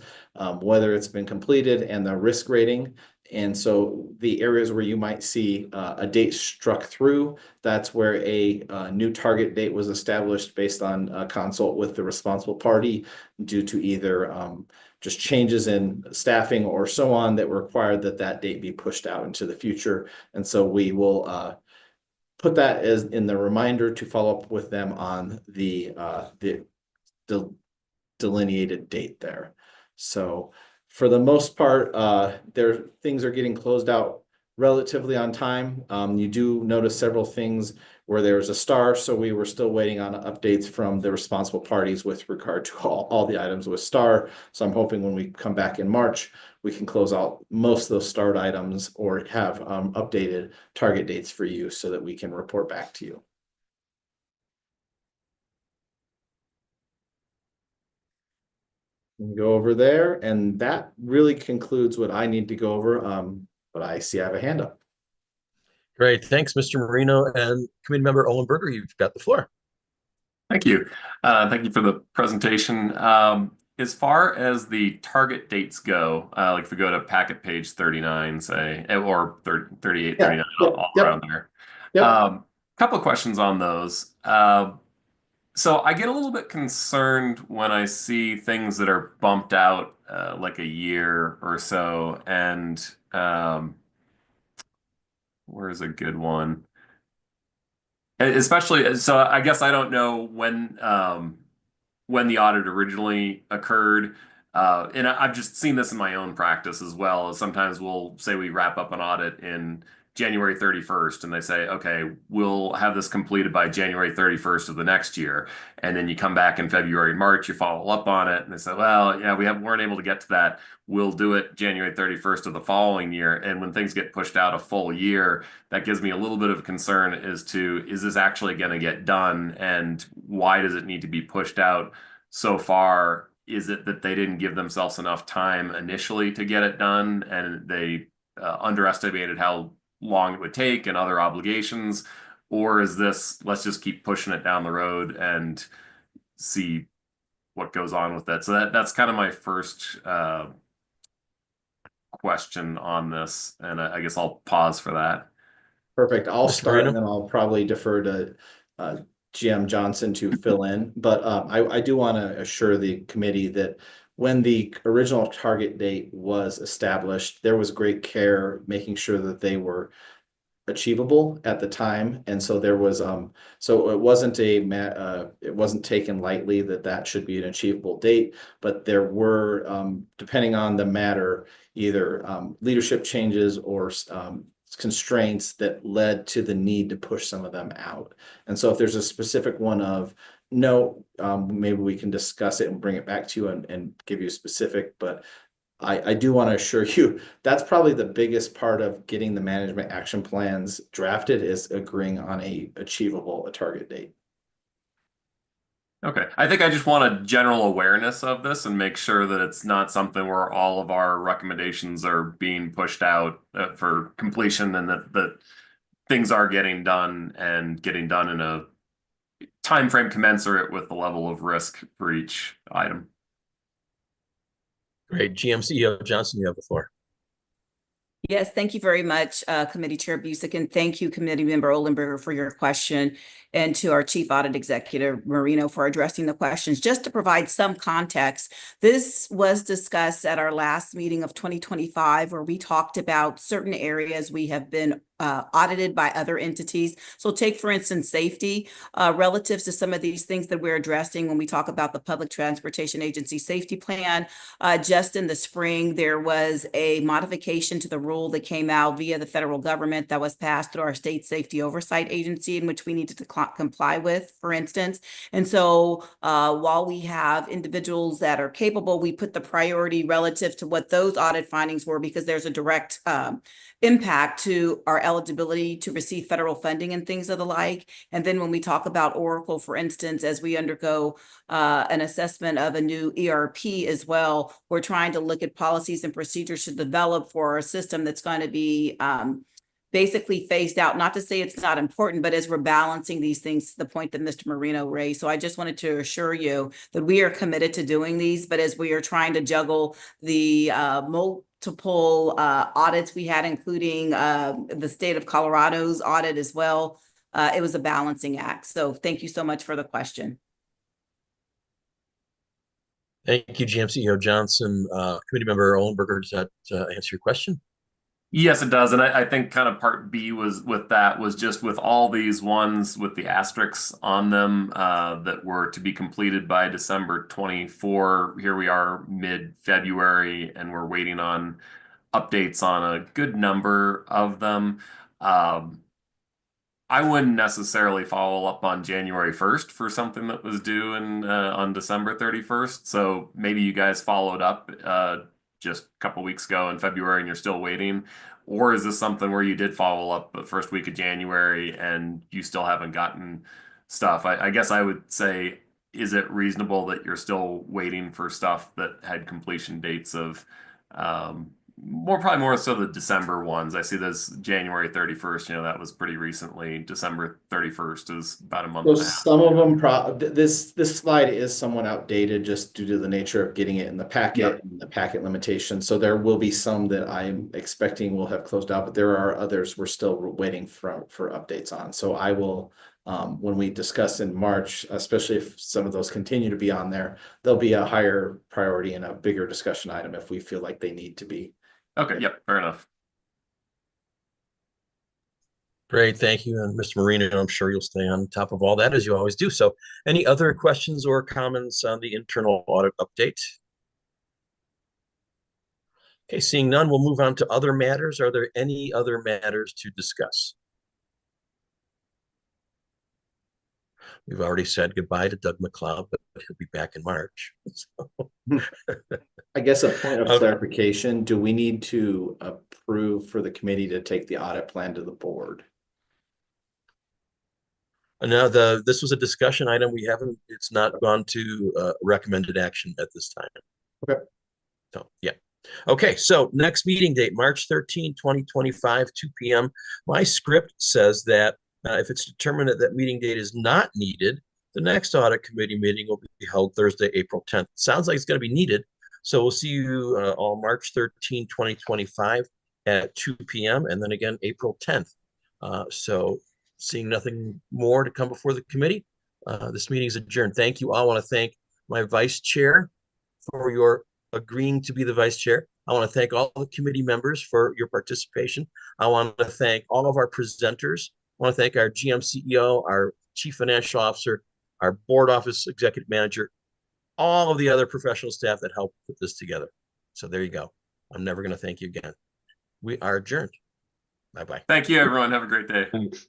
whether it's been completed, and the risk rating. And so the areas where you might see a date struck through, that's where a new target date was established based on a consult with the responsible party due to either just changes in staffing or so on that required that date be pushed out into the future. And so we will put that as in the reminder to follow up with them on the delineated date there. So for the most part, things are getting closed out relatively on time. You do notice several things where there's a star, so we were still waiting on updates from the responsible parties with regard to all the items with star. So I'm hoping when we come back in March, we can close out most of those starred items or have updated target dates for you so that we can report back to you. Go over there, and that really concludes what I need to go over. But I see I have a hand up. Great, thanks, Mr. Marino. And Committee Member Olenberger, you've got the floor. Thank you. Thank you for the presentation. as far as the target dates go, like if we go to packet page 39, say, or 38, Yeah, 39, yep, all yep. around there. Yep. Couple of questions on those. So I get a little bit concerned when I see things that are bumped out like a year or so, and where's a good one? Especially, so I guess I don't know when the audit originally occurred. And I've just seen this in my own practice as well. Sometimes we'll say we wrap up an audit in January 31st, and they say, okay, we'll have this completed by January 31st of the next year. And then you come back in February, March, you follow up on it, and they say, well, yeah, weren't able to get to that. We'll do it January 31st of the following year. And when things get pushed out a full year, that gives me a little bit of concern as to, is this actually going to get done, and why does it need to be pushed out so far? Is it that they didn't give themselves enough time initially to get it done, and they underestimated how long it would take and other obligations? Or is this, let's just keep pushing it down the road and see what goes on with that? So that's kind of my first question on this, and I guess I'll pause for that. Perfect. I'll Mr. start Marino? and then I'll probably defer to GM Johnson to fill in. But I do want to assure the committee that when the original target date was established, there was great care making sure that they were achievable at the time. And so there was so it wasn't it wasn't taken lightly that should be an achievable date, but there were depending on the matter, either leadership changes or constraints that led to the need to push some of them out. And so if there's a specific one of no, maybe we can discuss it and bring it back to you and give you a specific, but I do want to assure you that's probably the biggest part of getting the management action plans drafted, is agreeing on a target date. Okay. I think I just want a general awareness of this and make sure that it's not something where all of our recommendations are being pushed out for completion, and that things are getting done and getting done in a time frame commensurate with the level of risk for each item. Great. GM CEO Johnson, you have the floor. Yes, thank you very much, Committee Chair Busick, and thank you, Committee Member Olenberger, for your question, and to our Chief Audit Executive Marino for addressing the questions. Just to provide some context, this was discussed at our last meeting of 2025, where we talked about certain areas we have been audited by other entities. So take, for instance, safety, relative to some of these things that we're addressing when we talk about the Public Transportation Agency Safety Plan. Just in the spring, there was a modification to the rule that came out via the federal government that was passed through our state safety oversight agency, in which we needed to comply with, for instance. And so while we have individuals that are capable, we put the priority relative to what those audit findings were, because there's a direct impact to our eligibility to receive federal funding and things of the like. And then when we talk about Oracle, for instance, as we undergo an assessment of a new ERP as well, we're trying to look at policies and procedures to develop for a system that's going to be basically phased out. Not to say it's not important, but as we're balancing these things, to the point that Mr. Marino raised. So I just wanted to assure you that we are committed to doing these, but as we are trying to juggle the multiple audits we had, including the state of Colorado's audit as well, it was a balancing act. So thank you so much for the question. Thank you, GM CEO Johnson. Committee Member Olenberger, does that answer your question? Yes, it does. And I think kind of part B was just with all these ones with the asterisks on them that were to be completed by December 24. Here we are mid-February, and we're waiting on updates on a good number of them. I wouldn't necessarily follow up on January 1st for something that was due on December 31st. So maybe you guys followed up just a couple weeks ago in February and you're still waiting. Or is this something where you did follow up the first week of January and you still haven't gotten stuff? I guess I would say, is it reasonable that you're still waiting for stuff that had completion dates of probably more so the December ones. I see this January 31st, that was pretty recently. December 31st is about a month So and a half. some of them, this slide is somewhat outdated just due to the nature of getting it in the packet and the packet limitation. So there will be some that I'm expecting will have closed out, but there are others we're still waiting for updates on. So I will, when we discuss in March, especially if some of those continue to be on there, there'll be a higher priority and a bigger discussion item if we feel like they need to be. Okay, yep, fair enough. Great, thank you. And Mr. Marino, I'm sure you'll stay on top of all that as you always do. So any other questions or comments on the internal audit update? Okay, seeing none, we'll move on to other matters. Are there any other matters to discuss? We've already said goodbye to Doug McLeod, but he'll be back in March. I guess a point of Okay. clarification, do we need to approve for the committee to take the audit plan to the board? Now, this was a discussion item. It's not gone to recommended action at this time. Okay. So, yeah. Okay, so next meeting date, March 13, 2025, 2 p.m. My script says that if it's determined that that meeting date is not needed, the next audit committee meeting will be held Thursday, April 10th. Sounds like it's going to be needed. So we'll see you on March 13, 2025 at 2 p.m. and then again, April 10th. So seeing nothing more to come before the committee, this meeting is adjourned. Thank you all. I want to thank my vice chair for your agreeing to be the vice chair. I want to thank all the committee members for your participation. I want to thank all of our presenters. I want to thank our GM CEO, our chief financial officer, our board office executive manager, all of the other professional staff that helped put this together. So there you go. I'm never going to thank you again. We are adjourned. Bye-bye. Thank you, everyone. Have a great day. Thanks.